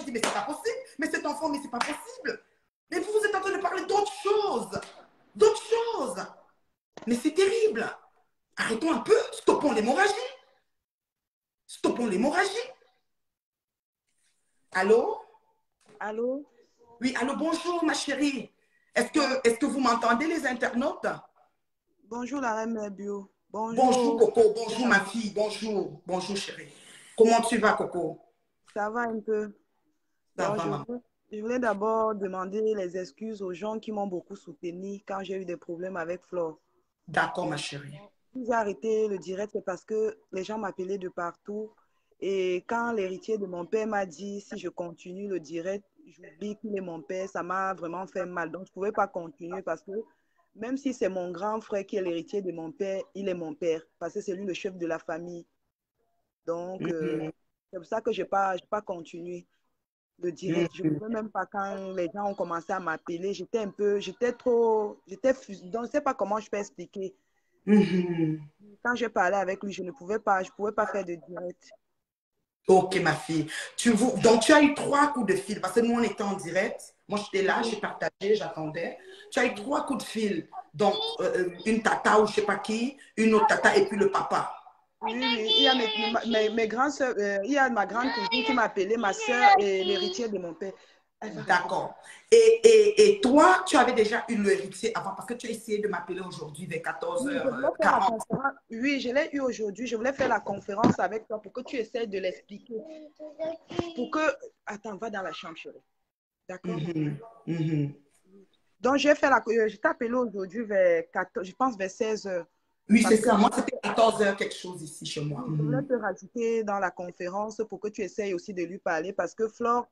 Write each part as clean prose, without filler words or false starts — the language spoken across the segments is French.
dit, mais c'est pas possible. Mais cet enfant, mais c'est pas possible. Mais vous êtes en train de parler d'autres choses. D'autres choses. Mais c'est terrible. Arrêtons un peu. Stoppons l'hémorragie. Stoppons l'hémorragie. Allô? Allô? Oui, allô, bonjour, ma chérie. Est-ce que vous m'entendez, les internautes? Bonjour, la reine Bio. Bonjour, Bonjour. Coco. Bonjour, ma fille. Bonjour. Bonjour, chérie. Comment tu vas, Coco? Ça va un peu? Ça Donc, va, maman. je voulais d'abord demander les excuses aux gens qui m'ont beaucoup soutenue quand j'ai eu des problèmes avec Flore. D'accord, ma chérie. Si j'ai arrêté le direct, c'est parce que les gens m'appelaient de partout. Et quand l'héritier de mon père m'a dit si je continue le direct, j'oublie qu'il est mon père, ça m'a vraiment fait mal. Donc, je ne pouvais pas continuer parce que même si c'est mon grand frère qui est l'héritier de mon père, il est mon père parce que c'est lui le chef de la famille. Donc, Mhm. c'est pour ça que je n'ai pas continué le direct. Je ne Mhm. pouvais même pas, quand les gens ont commencé à m'appeler, j'étais trop, donc je ne sais pas comment je peux expliquer. Mhm. Quand je parlais avec lui, je ne pouvais pas, je pouvais pas faire de direct. Ok, ma fille. Donc, tu as eu 3 coups de fil parce que nous, on était en direct. Moi, j'étais là, j'ai partagé, j'attendais. Tu as eu 3 coups de fil. Donc, une tata ou je ne sais pas qui, une autre tata et puis le papa. Oui, oui, il y a mes grandes soeurs, il y a ma grande cousine qui m'a appelé, ma soeur et l'héritier de mon père. Elle va rester. D'accord. Et toi, tu avais déjà eu l'héritier avant parce que tu as essayé de m'appeler aujourd'hui vers Oui, je voulais faire la 14h40. conférence. Oui, je l'ai eu aujourd'hui. Je voulais faire la conférence avec toi pour que tu essaies de l'expliquer. Pour que. Attends, va dans la chambre, chérie. D'accord? Mhm. Mhm. Donc, je t'ai appelé aujourd'hui vers 14, je pense vers 16 heures. Oui, c'est Parce que ça. Moi, c'était 14h quelque chose ici chez moi. oui, je voulais Mhm. te rajouter dans la conférence pour que tu essayes aussi de lui parler. Parce que Flore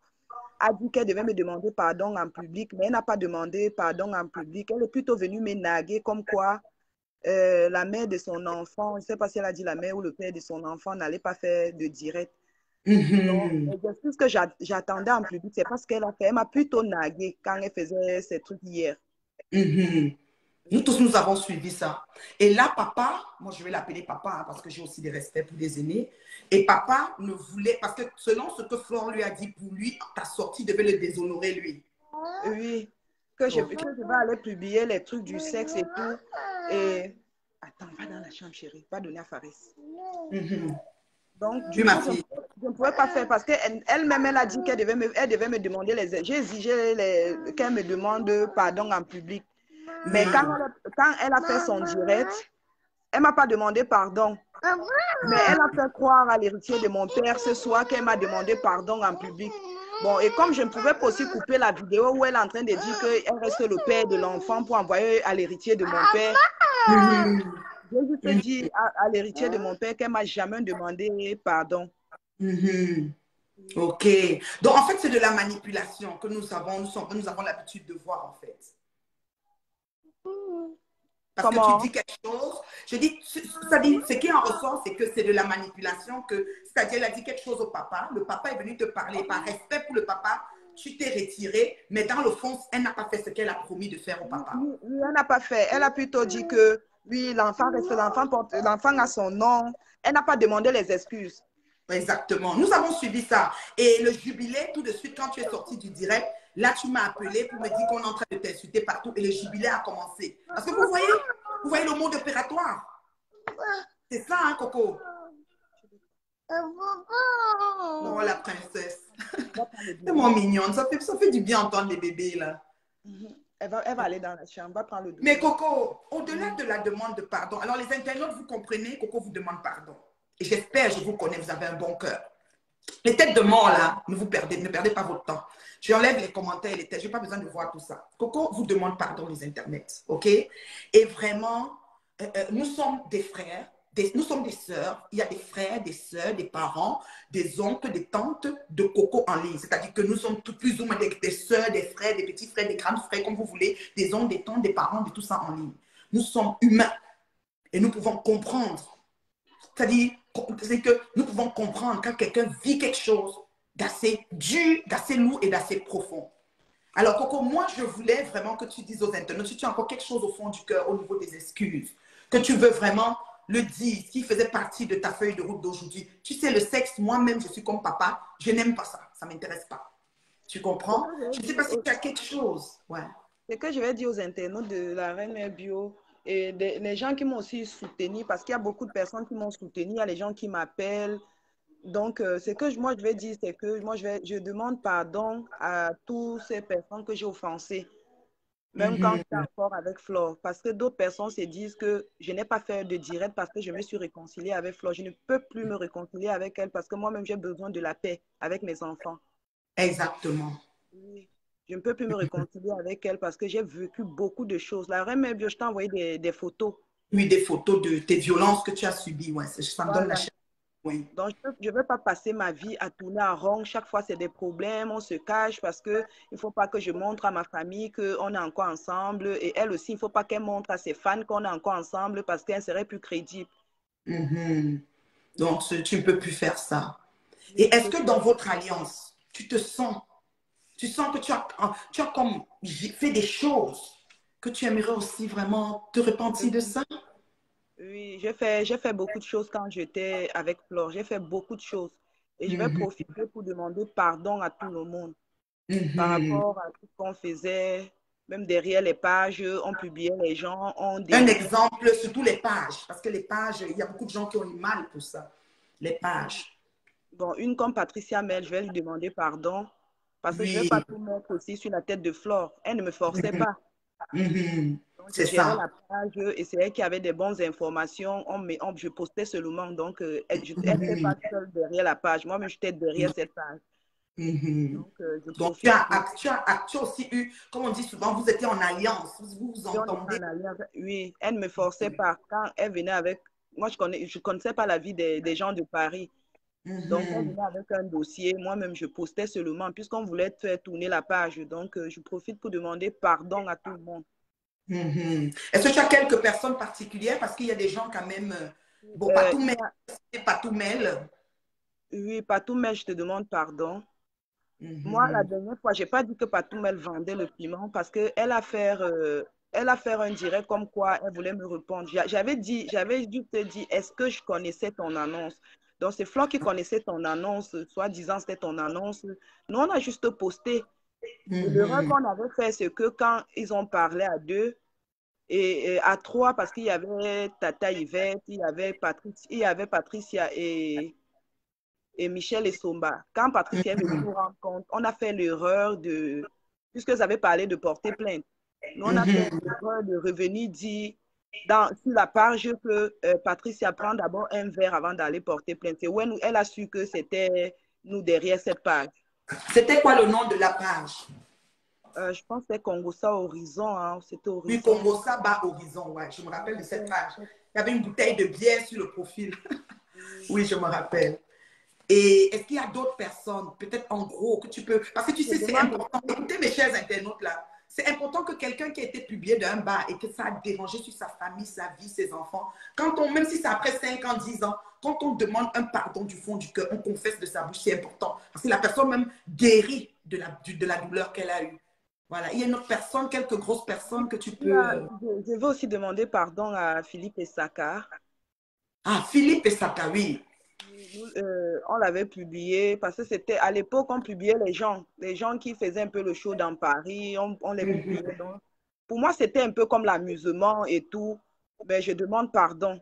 a dit qu'elle devait me demander pardon en public, mais elle n'a pas demandé pardon en public. Elle est plutôt venue me naguer comme quoi la mère de son enfant, je ne sais pas si elle a dit la mère ou le père de son enfant n'allait pas faire de direct. Donc, Mhm. l'exercice que j'attendais en public, c'est parce qu'elle a fait. Elle m'a plutôt nagué quand elle faisait ses trucs hier. Mhm. Nous Oui. tous, nous avons suivi ça. Et là, papa, moi je vais l'appeler papa hein, parce que j'ai aussi des respects pour les aînés. Et papa ne voulait, parce que selon ce que Flore lui a dit pour lui, ta sortie devait le déshonorer lui. Oui, Ok. que je vais aller publier les trucs du sexe et tout. Et attends, va dans la chambre, chérie. Va donner à Faris. Mhm. Donc, Oui, du ma coup, fille. je ne pouvais pas faire parce qu'elle-même, elle a dit elle devait me demander les. J'ai exigé qu'elle me demande pardon en public. Mais Mhm. quand elle a fait son direct, elle ne m'a pas demandé pardon. Mais elle a fait croire à l'héritier de mon père ce soir qu'elle m'a demandé pardon en public. Bon, et comme je ne pouvais pas aussi couper la vidéo où elle est en train de dire qu'elle reste le père de l'enfant pour envoyer à l'héritier de mon père, Mhm. j'ai juste Mhm. dit à l'héritier de mon père qu'elle ne m'a jamais demandé pardon. Mhm. Ok. Donc, en fait, c'est de la manipulation que nous avons l'habitude de voir, en fait. Parce que tu Comment? dis quelque chose, je dis, ça dit, ce qui en ressort, c'est que c'est de la manipulation, c'est-à-dire, elle a dit quelque chose au papa, le papa est venu te parler, par respect pour le papa, tu t'es retiré, mais dans le fond, elle n'a pas fait ce qu'elle a promis de faire au Oui, papa. oui, oui, elle n'a pas fait. Elle a plutôt dit que oui, l'enfant reste l'enfant, l'enfant a son nom. Elle n'a pas demandé les excuses. Exactement. Nous avons suivi ça. Et le jubilé, tout de suite, quand tu es sorti du direct, là, tu m'as appelé pour me dire qu'on est en train de t'insulter partout et le jubilé a commencé. Parce que vous voyez le mode opératoire. C'est ça, hein, Coco? Oh, la princesse. Va prendre le Tellement biberon. mignonne. Ça fait du bien entendre les bébés, là. Mhm. Elle va aller dans la chambre, va prendre le Mais biberon. Coco, au-delà Mhm. de la demande de pardon, alors les internautes, vous comprenez, Coco vous demande pardon. Et j'espère, je vous connais, vous avez un bon cœur. Les têtes de mort, là, ne perdez pas votre temps. J'enlève les commentaires, les têtes, je n'ai pas besoin de voir tout ça. Coco vous demande pardon, les internets, ok? Et vraiment, nous sommes des frères, nous sommes des sœurs. Il y a des frères, des sœurs, des parents, des oncles, des tantes de Coco en ligne. C'est-à-dire que nous sommes tous plus ou moins des sœurs, des frères, des petits frères, des grands frères, comme vous voulez, des oncles, des tantes, des parents, de tout ça en ligne. Nous sommes humains et nous pouvons comprendre. C'est-à-dire, c'est que nous pouvons comprendre quand quelqu'un vit quelque chose d'assez dur, d'assez lourd et d'assez profond. Alors, Coco, moi, je voulais vraiment que tu dises aux internautes, si tu as encore quelque chose au fond du cœur au niveau des excuses, que tu veux vraiment le dire, qui faisait partie de ta feuille de route d'aujourd'hui. Tu sais, le sexe, moi-même, je suis comme papa, je n'aime pas ça, ça ne m'intéresse pas. Tu Ce comprends? que je vais Je ne sais dire pas si tu as quelque chose. Ouais. ce que je vais dire aux internautes de la Reine Mère Bio et les gens qui m'ont aussi soutenu, parce qu'il y a beaucoup de personnes qui m'ont soutenu, il y a les gens qui m'appellent. Donc, ce que moi je vais dire, c'est que moi je demande pardon à toutes ces personnes que j'ai offensées, même quand j'étais Mhm. encore avec Flore, parce que d'autres personnes se disent que je n'ai pas fait de direct parce que je me suis réconciliée avec Flore. Je ne peux plus me réconcilier avec elle parce que moi-même j'ai besoin de la paix avec mes enfants. Exactement. Oui. Je ne peux plus me réconcilier avec elle parce que j'ai vécu beaucoup de choses. La reine mère bio, je t'ai envoyé des photos. Oui, des photos de tes violences que tu as subies. Ouais, ça me donne la Voilà. chair. Oui. Donc, je ne veux pas passer ma vie à tourner en rond. Chaque fois, c'est des problèmes, on se cache parce qu'il ne faut pas que je montre à ma famille qu'on est encore ensemble. Et elle aussi, il ne faut pas qu'elle montre à ses fans qu'on est encore ensemble parce qu'elle serait plus crédible. Mhm. Donc, tu ne peux plus faire ça. Oui, Et je est-ce peux que dans votre alliance, tu sens que tu as comme fait des choses que tu aimerais aussi vraiment te repentir de plus. ça? Oui, j'ai fait beaucoup de choses quand j'étais avec Flore. J'ai fait beaucoup de choses. Et je vais Mhm. profiter pour demander pardon à tout le monde par Mhm. rapport à tout ce qu'on faisait. Même derrière les pages, on publiait les gens, on Un dénigrait. exemple, surtout les pages, parce que les pages, il y a beaucoup de gens qui ont eu mal pour ça. Les pages. Bon, une comme Patricia Mel, je vais lui demander pardon parce que je ne vais Oui. pas tout mettre aussi sur la tête de Flore. Elle ne me forçait Mhm. pas. Mhm. Donc, je C'est gérais ça. la page et c'est elle qui avait des bonnes informations. Je postais seulement. Donc, elle n'était pas Mhm. seule derrière la page. Moi-même, j'étais derrière cette page. Mhm. Donc, je Donc, profite pour... tu as aussi eu, comme on dit souvent, vous étiez en alliance, vous vous Et on était entendez. en alliance. Oui, elle ne me forçait pas. Quand elle venait avec... Moi, je connaissais pas la vie des gens de Paris. Donc, elle Mhm. venait avec un dossier. Moi-même, je postais seulement, puisqu'on voulait faire tourner la page. Donc, je profite pour demander pardon à tout le monde. Mhm. Est-ce que tu as quelques personnes particulières? Parce qu'il y a des gens quand même, bon, pas tout Il y mail, a, pas tout mail. oui, Patou, mais je te demande pardon. Moi, la Mhm. dernière fois, je n'ai pas dit que Patou, elle vendait le piment parce qu'elle elle a fait un direct comme quoi elle voulait me répondre. J'avais juste dit, est-ce que je connaissais ton annonce? Donc, c'est Flo qui connaissait ton annonce, soi-disant c'était ton annonce. Nous, on a juste posté. Et l'erreur Mhm. qu'on avait fait, c'est que quand ils ont parlé à deux et à trois, parce qu'il y avait Tata Yvette, il y avait Patricia et Michel et Somba. Quand Patricia est venue Mhm. nous rendre compte, on a fait l'erreur de, puisque vous avez parlé de porter plainte, nous on a fait Mhm. l'erreur de revenir dire sur la page que Patricia prend d'abord un verre avant d'aller porter plainte. Et ouais, elle a su que c'était nous derrière cette page. C'était quoi le nom de la page? Je pense que c'était Congossa Horizon, hein, c'était Oui, Horizon. Congo Saba Horizon, ouais, je me rappelle de cette C'était- page. Il y avait une bouteille de bière sur le profil. Oui. Oui, je me rappelle. Et est-ce qu'il y a d'autres personnes, peut-être en gros, que tu peux... Parce que tu Je sais, c'est demande important. Écoutez, mes chers internautes, là, c'est important que quelqu'un qui a été publié d'un bar et que ça a dérangé sur sa famille, sa vie, ses enfants, quand on, même si c'est après 5 ans, 10 ans, quand on demande un pardon du fond du cœur, on confesse de sa bouche, c'est important. Parce que la personne même guérit de la douleur qu'elle a eue. Voilà. Il y a une autre personne, quelques grosses personnes que tu peux... je veux aussi demander pardon à Philippe Essaka. Ah, Philippe et Sakawi. On l'avait publié parce que c'était à l'époque, on publiait les gens qui faisaient un peu le show dans Paris, on les publiait. Donc, pour moi, c'était un peu comme l'amusement et tout, mais je demande pardon.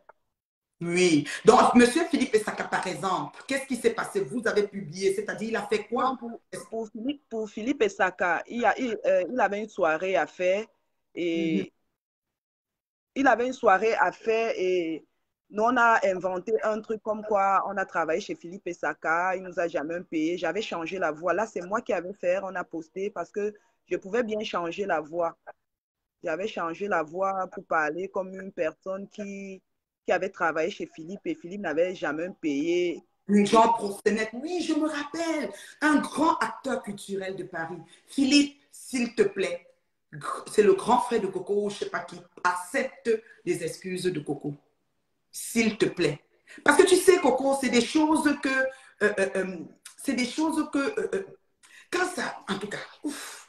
Oui. Donc, Monsieur Philippe Essaka, par exemple, qu'est-ce qui s'est passé? Vous avez publié, c'est-à-dire, il a fait Non, quoi? pour Philippe Essaka, il avait une soirée à faire Mhm. et il avait une soirée à faire et nous, on a inventé un truc comme quoi on a travaillé chez Philippe Essaka, il nous a jamais payé. J'avais changé la voix. Là, c'est moi qui avais fait, on a posté parce que je pouvais bien changer la voix. J'avais changé la voix pour parler comme une personne qui avait travaillé chez Philippe et Philippe n'avait jamais payé. Une Et genre proxénète. Oui, je me rappelle. Un grand acteur culturel de Paris. Philippe, s'il te plaît, c'est le grand frère de Coco, ou je ne sais pas qui, accepte les excuses de Coco. S'il te plaît. Parce que tu sais, Coco, c'est des choses que... c'est des choses que... quand ça... En tout cas, ouf,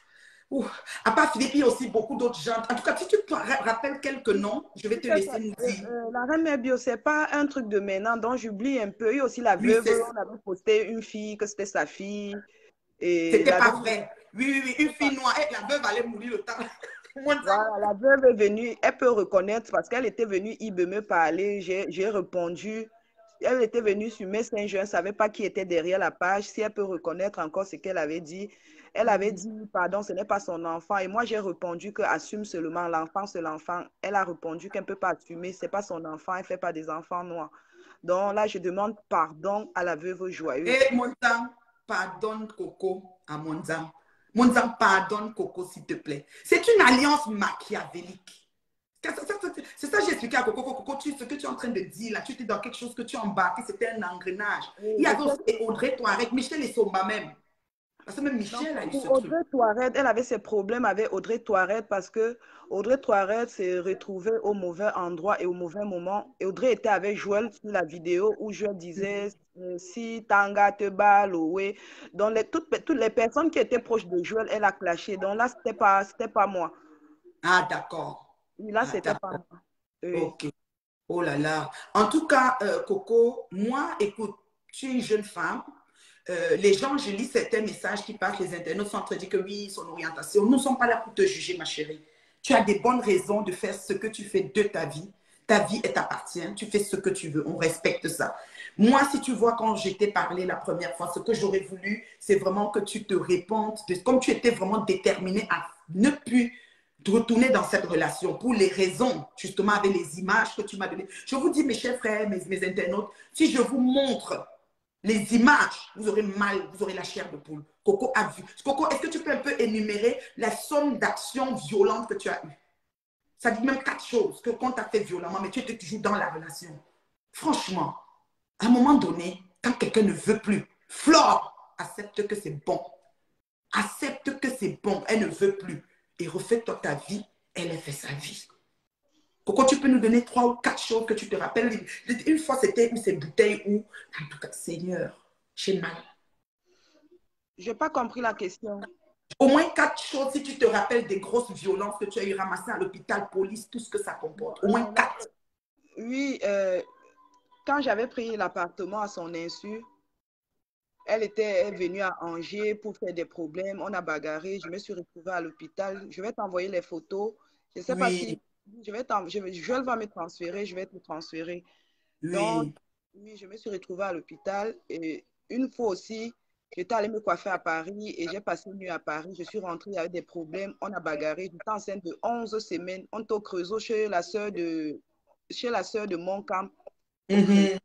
ouf. À part Philippe, il y a aussi beaucoup d'autres gens. En tout cas, si tu te rappelles quelques noms, je vais te laisser nous dire. La reine mère bio, c'est pas un truc de maintenant, donc j'oublie un peu. Il y a aussi la Oui, veuve, c'est ça. on avait posté une fille, que c'était sa fille. Et C'était la pas veuve, vrai. Oui, oui, oui, une fille noire, la veuve allait mourir le temps. voilà, la veuve est venue, elle peut reconnaître parce qu'elle était venue, il veut me parler, j'ai répondu. Elle était venue sur Messenger, je ne savais pas qui était derrière la page. Si elle peut reconnaître encore ce qu'elle avait dit, elle avait dit, pardon, ce n'est pas son enfant. Et moi, j'ai répondu que assume seulement l'enfant, c'est l'enfant. Elle a répondu qu'elle ne peut pas assumer, ce n'est pas son enfant, elle ne fait pas des enfants noirs. Donc là, je demande pardon à la veuve joyeuse. Et Monzang, pardonne Coco à Monzang. Monzang, pardonne Coco, s'il te plaît. C'est une alliance machiavélique. C'est ça que j'ai expliqué à Coco. Coco, ce que tu es en train de dire là, tu étais dans quelque chose que tu as embarqué, c'était un engrenage. Et Il y je avait sais aussi que Audrey Touareg, Michel et Somba même. Parce que même donc, Michel a eu ce pour truc. Audrey Touaret, elle avait ses problèmes avec Audrey Touaret parce que Audrey Touaret s'est retrouvée au mauvais endroit et au mauvais moment. Et Audrey était avec Joël sur la vidéo où Joël disait si Tanga te bat, ouais. Donc, toutes les personnes qui étaient proches de Joël, elle a clashé. Donc là, c'était pas moi. Ah, d'accord. Oui, là, Ah, c'était pas d'accord. moi. Oui. Ok. Oh là là. En tout cas, Coco, moi, écoute, tu es une jeune femme. Les gens, je lis certains messages qui passent, les internautes sont en train de dire que oui, son orientation. Nous ne sommes pas là pour te juger, ma chérie. Tu as des bonnes raisons de faire ce que tu fais de ta vie. Ta vie, elle t'appartient. Tu fais ce que tu veux. On respecte ça. Moi, si tu vois, quand je t'ai parlé la première fois, ce que j'aurais voulu, c'est vraiment que tu te répandes. Comme tu étais vraiment déterminée à ne plus de retourner dans cette relation pour les raisons, justement, avec les images que tu m'as données. Je vous dis, mes chers frères, mes internautes, si je vous montre les images, vous aurez mal, vous aurez la chair de poule. Coco a vu. Coco, est-ce que tu peux un peu énumérer la somme d'actions violentes que tu as eues? Ça dit même 4 choses que qu'on t'a fait violemment, mais tu étais toujours dans la relation. Franchement, à un moment donné, quand quelqu'un ne veut plus, Flore, accepte que c'est bon. Accepte que c'est bon, elle ne veut plus. Et refais-toi ta vie, elle a fait sa vie. Coco, tu peux nous donner 3 ou 4 choses que tu te rappelles. Une fois, c'était ces bouteilles où, en tout cas, Seigneur, j'ai mal. Je n'ai pas compris la question. Au moins 4 choses, si tu te rappelles des grosses violences que tu as eu ramassées à l'hôpital, police, tout ce que ça Bon, comporte. Au moins là, 4. oui, quand j'avais pris l'appartement à son insu, elle était venue à Angers pour faire des problèmes. On a bagarré. Je me suis retrouvée à l'hôpital. Je vais t'envoyer les photos. Je ne sais pas si Oui, Joël va me transférer. Je vais te transférer. Donc, oui. oui, je me suis retrouvée à l'hôpital. Et une fois aussi, j'étais allée me coiffer à Paris et j'ai passé une nuit à Paris. Je suis rentrée, il y avait des problèmes. On a bagarré. J'étais enceinte de 11 semaines. On était au Creusot chez la sœur de mon camp au Creusot. Mhm.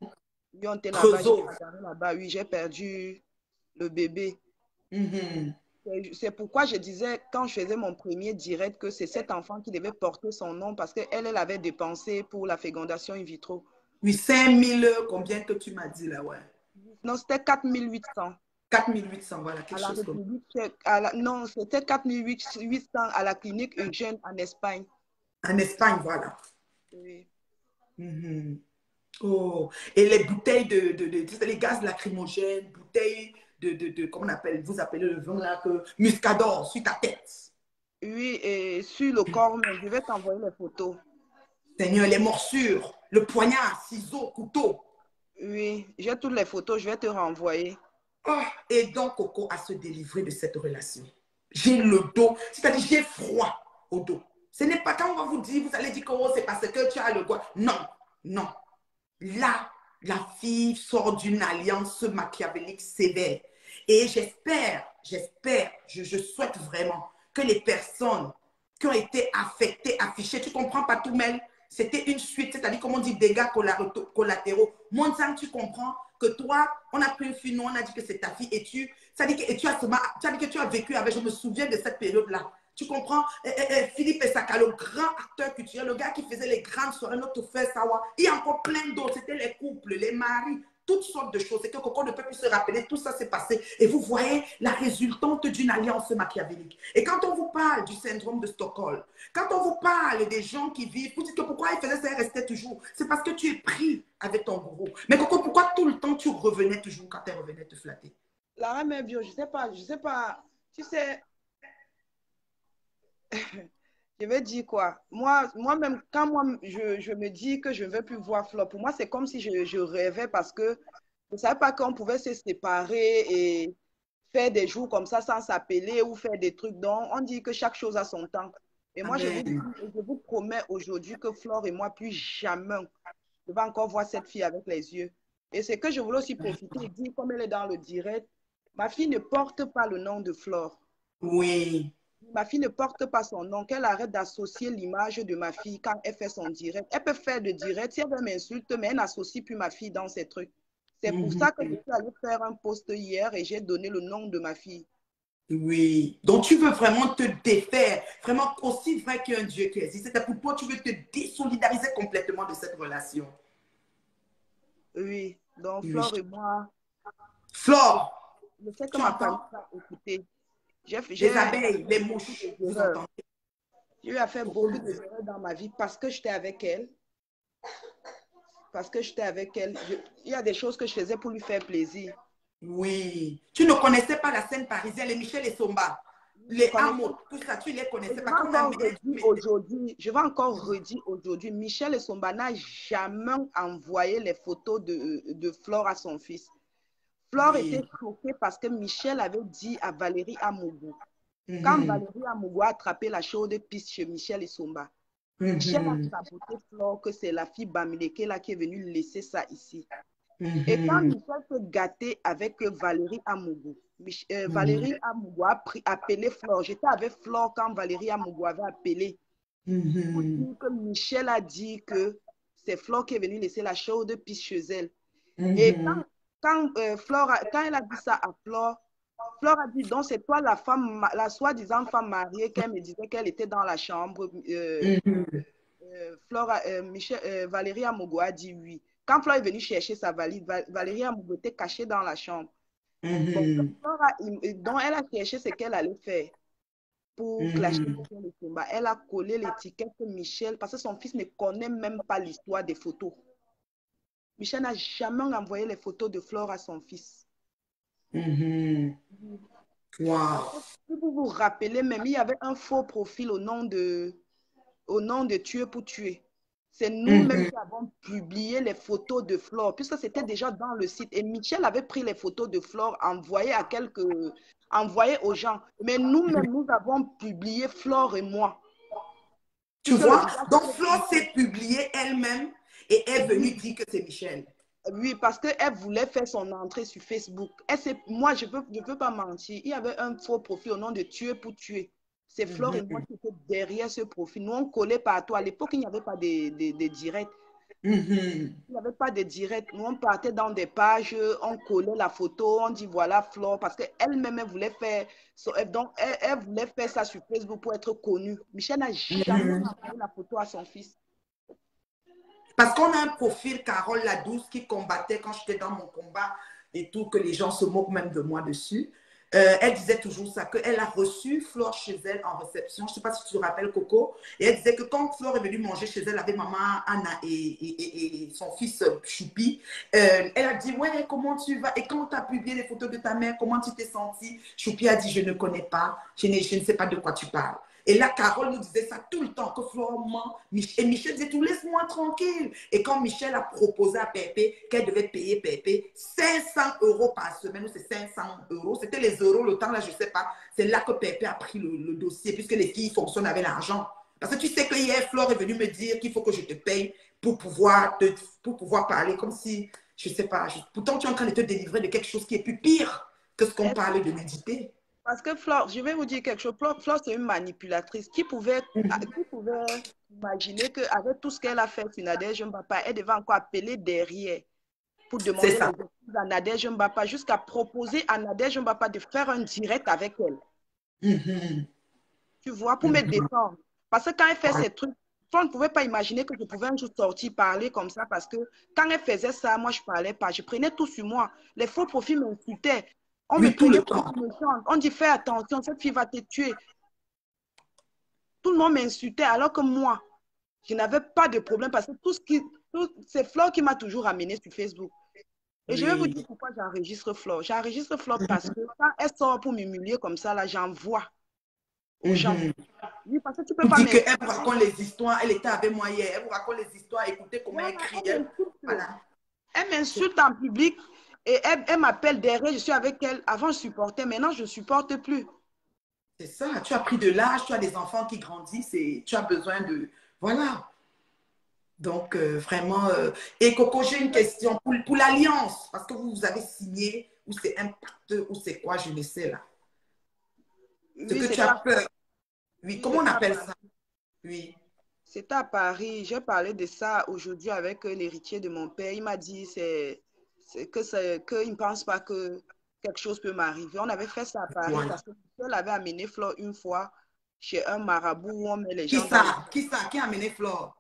Oui, on était là-bas. J'ai Creusot. bagarré là-bas. Oui, j'ai perdu le bébé. Mhm. C'est pourquoi je disais, quand je faisais mon premier direct, que c'est cet enfant qui devait porter son nom parce qu'elle, elle avait dépensé pour la fécondation in vitro. Oui, 5000, combien que tu m'as dit là, ouais. Non, c'était 4800 4800, voilà, à quelque la chose comme République tchèque. Non, c'était 4800 à la clinique Eugène en Espagne. ça. En Espagne, voilà. Oui. Mhm. Oh, et les bouteilles les gaz lacrymogènes, bouteilles comment on appelle, vous appelez le vin là, que muscador sur ta tête. Oui, et sur le corps, mais je vais t'envoyer les photos. Seigneur, les morsures, le poignard, ciseaux, couteau. Oui, j'ai toutes les photos, je vais te renvoyer. Oh, et donc, Coco à se délivrer de cette relation. J'ai le dos, c'est-à-dire j'ai froid au dos. Ce n'est pas quand on va vous dire, vous allez dire que oh, c'est parce que tu as le goût. Non, non. Là, la fille sort d'une alliance machiavélique sévère. Et je souhaite vraiment que les personnes qui ont été affectées, affichées, tu comprends pas tout, Mel, c'était une suite, c'est-à-dire, comme on dit, dégâts collatéraux. Monzang, tu comprends que toi, on a pris une fille, nous, on a dit que c'est ta fille, et ça dit que, et tu as dit que tu as vécu avec, je me souviens de cette période-là. Tu comprends? Philippe Essaka, le grand acteur culturel, le gars qui faisait les grandes soirées, notre frère Sawa. Il y a encore plein d'autres. C'était les couples, les maris, toutes sortes de choses. C'est que Coco ne peut plus se rappeler. Tout ça s'est passé. Et vous voyez la résultante d'une alliance machiavélique. Et quand on vous parle du syndrome de Stockholm, quand on vous parle des gens qui vivent, vous dites que pourquoi ils faisaient ça et restaient toujours. C'est parce que tu es pris avec ton gourou. Mais Coco, pourquoi tout le temps tu revenais toujours quand elle revenait te flatter? Lara Mebio, je sais pas, tu sais, je vais dire quoi? Moi-même, quand je me dis que je ne vais plus voir Flo, pour moi, c'est comme si je rêvais parce que je ne savais pas qu'on pouvait se séparer et faire des jours comme ça sans s'appeler ou faire des trucs. Donc, on dit que chaque chose a son temps. Et moi, Amen. je vous promets aujourd'hui que Flore et moi, plus jamais, je vais encore voir cette fille avec les yeux. Et c'est que je voulais aussi profiter et dire, comme elle est dans le direct, ma fille ne porte pas le nom de Flore. Oui. Ma fille ne porte pas son nom, qu'elle arrête d'associer l'image de ma fille quand elle fait son direct. Elle peut faire de direct si elle veut m'insulter, mais elle n'associe plus ma fille dans ces trucs. C'est pour ça que je Mhm. suis allée faire un post hier et j'ai donné le nom de ma fille. Oui. Donc, tu veux vraiment te défaire, vraiment aussi vrai qu'il y a un Dieu qui existe. C'est pour toi, tu veux te désolidariser complètement de cette relation. Oui, donc Oui. Flore et moi, je, Flore, je sais que tu ma famille entends? va écouter. Les Eu à abeilles, les faire beaucoup mouches, vous d'erreurs. entendez? J'ai eu à faire Faut beaucoup le dire. d'erreurs dans ma vie parce que j'étais avec elle. Parce que j'étais avec elle. Il y a des choses que je faisais pour lui faire plaisir. Oui. Tu ne connaissais pas la scène parisienne, les Michel et Somba, Je les connaissais. Hameaux, tout ça, tu ne les Et connaissais je pas. vais Quand ta encore mère, tu redire mettais. aujourd'hui, je vais encore redire aujourd'hui, Michel et Somba n'a jamais envoyé les photos de Flore à son fils. Flore était Oui. choquée parce que Michel avait dit à Valérie Amougou, quand Mhm. Valérie Amougou a attrapé la chaude piste chez Michel et Somba, Michel a Mhm. saboté Flore que c'est la fille Bamileke là qui est venue laisser ça ici. Et quand Mhm. Michel s'est gâté avec Valérie Amougou, Mhm. Valérie Amougou a appelé Flore. J'étais avec Flore quand Valérie Amougou avait appelé pour Mhm. dire que Michel a dit que c'est Flore qui est venue laisser la chaude piste chez elle. Et Mhm. quand elle a dit ça à Flore, Flore a dit, donc c'est toi la femme, la soi-disant femme mariée qu'elle me disait qu'elle était dans la chambre. Mhm. Valérie Amogo a dit oui. Quand Flore est venue chercher sa valise, Valérie Amogo était cachée dans la chambre. Bon, Mhm. donc elle a cherché ce qu'elle allait faire pour clasher Mhm. Michel et Simba. Elle a collé l'étiquette Michel parce que son fils ne connaît même pas l'histoire des photos. Michel n'a jamais envoyé les photos de Flore à son fils. Mhm. Parce Wow. que si vous vous rappelez même, il y avait un faux profil au nom de Tuer pour tuer. C'est nous-mêmes Mhm. qui avons publié les photos de Flore, puisque c'était déjà dans le site. Et Michel avait pris les photos de Flore, envoyé aux gens. Mais nous-mêmes, nous avons publié Flore et moi. Tu Puisque le vois? gars Donc, s'était Flo trompé. s'est publiée elle-même et est venue Oui, dire que c'est Michel. oui, parce qu'elle voulait faire son entrée sur Facebook. Moi, je ne peux pas mentir. Il y avait un faux profil au nom de Tuer pour tuer. C'est Flore et moi Mhm. qui étaient derrière ce profil. Nous, on collait partout. À l'époque, il n'y avait pas de directs. Mhm. Il n'y avait pas de direct. Nous, on partait dans des pages, on collait la photo, on dit voilà Flore, parce qu'elle-même, elle voulait faire, donc elle voulait faire ça sur Facebook pour être connue. Michel n'a jamais Mhm. envoyé la photo à son fils. Parce qu'on a un profil, Carole Ladouce, qui combattait quand j'étais dans mon combat et tout, que les gens se moquent même de moi dessus. Elle disait toujours ça, qu'elle a reçu Flore chez elle en réception. Je ne sais pas si tu te rappelles, Coco. Et elle disait que quand Flore est venue manger chez elle avec maman Anna et son fils Choupi, elle a dit, ouais, comment tu vas? Et quand tu as publié les photos de ta mère, comment tu t'es sentie? Choupi a dit, je ne connais pas, je ne sais pas de quoi tu parles. Et là, Carole nous disait ça tout le temps, que Flore ment. Et Michel disait tout, laisse-moi tranquille. Et quand Michel a proposé à Pépé qu'elle devait payer Pépé 500 euros par semaine, ou c'est 500 euros, c'était les euros, le temps là, je ne sais pas, c'est là que Pépé a pris le dossier, puisque les filles fonctionnent avec l'argent. Parce que tu sais que hier, Flore est venue me dire qu'il faut que je te paye pour pouvoir parler, comme si, je ne sais pas, pourtant tu es en train de te délivrer de quelque chose qui est plus pire que ce qu'on parle de méditer. Parce que Flore, je vais vous dire quelque chose, Flore c'est une manipulatrice qui pouvait imaginer qu'avec tout ce qu'elle a fait sur Nadège Mbapa, elle devait encore appeler derrière pour C'est demander les ça. excuses à Nadège Mbapa, jusqu'à proposer à Nadège Mbapa de faire un direct avec elle. Mhm. Tu vois, pour me Mhm. défendre. Parce que quand elle fait Voilà. ces trucs, toi, ne pouvais pas imaginer que je pouvais un jour sortir parler comme ça parce que quand elle faisait ça, moi, je ne parlais pas. Je prenais tout sur moi. Les faux profils m'insultaient. On me Oui, tout prenait le pour temps. une méchante. On dit, fais attention, cette fille va te tuer. Tout le monde m'insultait alors que moi, je n'avais pas de problème parce que c'est Flore qui m'a toujours amené sur Facebook. Et je vais vous dire Oui. pourquoi j'enregistre Flore. J'enregistre Flore parce que quand elle sort pour m'humilier comme ça, là, j'envoie aux gens. Mhm. Oui, parce que tu ne peux Pour pas dire m'insulter. qu'elle vous raconte les histoires, elle était avec moi hier, elle vous raconte les histoires, écoutez comment elle Voilà, crie. elle m'insulte. Voilà. Elle m'insulte en public. Et elle m'appelle derrière, je suis avec elle. Avant, je supportais, maintenant, je ne supporte plus. C'est ça, tu as pris de l'âge, tu as des enfants qui grandissent et tu as besoin de... Voilà. Donc, vraiment... Et Coco, j'ai une question pour l'alliance, parce que vous avez signé, ou c'est un pacte, ou c'est quoi, je ne sais là. Ce Oui, que tu c'était as à, peur. Oui, oui, comment on c'était à appelle Paris. ça? Oui. C'était à Paris. J'ai parlé de ça aujourd'hui avec l'héritier de mon père. Il m'a dit qu'il ne pense pas que quelque chose peut m'arriver. On avait fait ça à Paris Voilà. parce que elle avait amené Flore une fois chez un marabout où on met les Qui gens dans le... ça? Qui ça? Qui a amené Flore?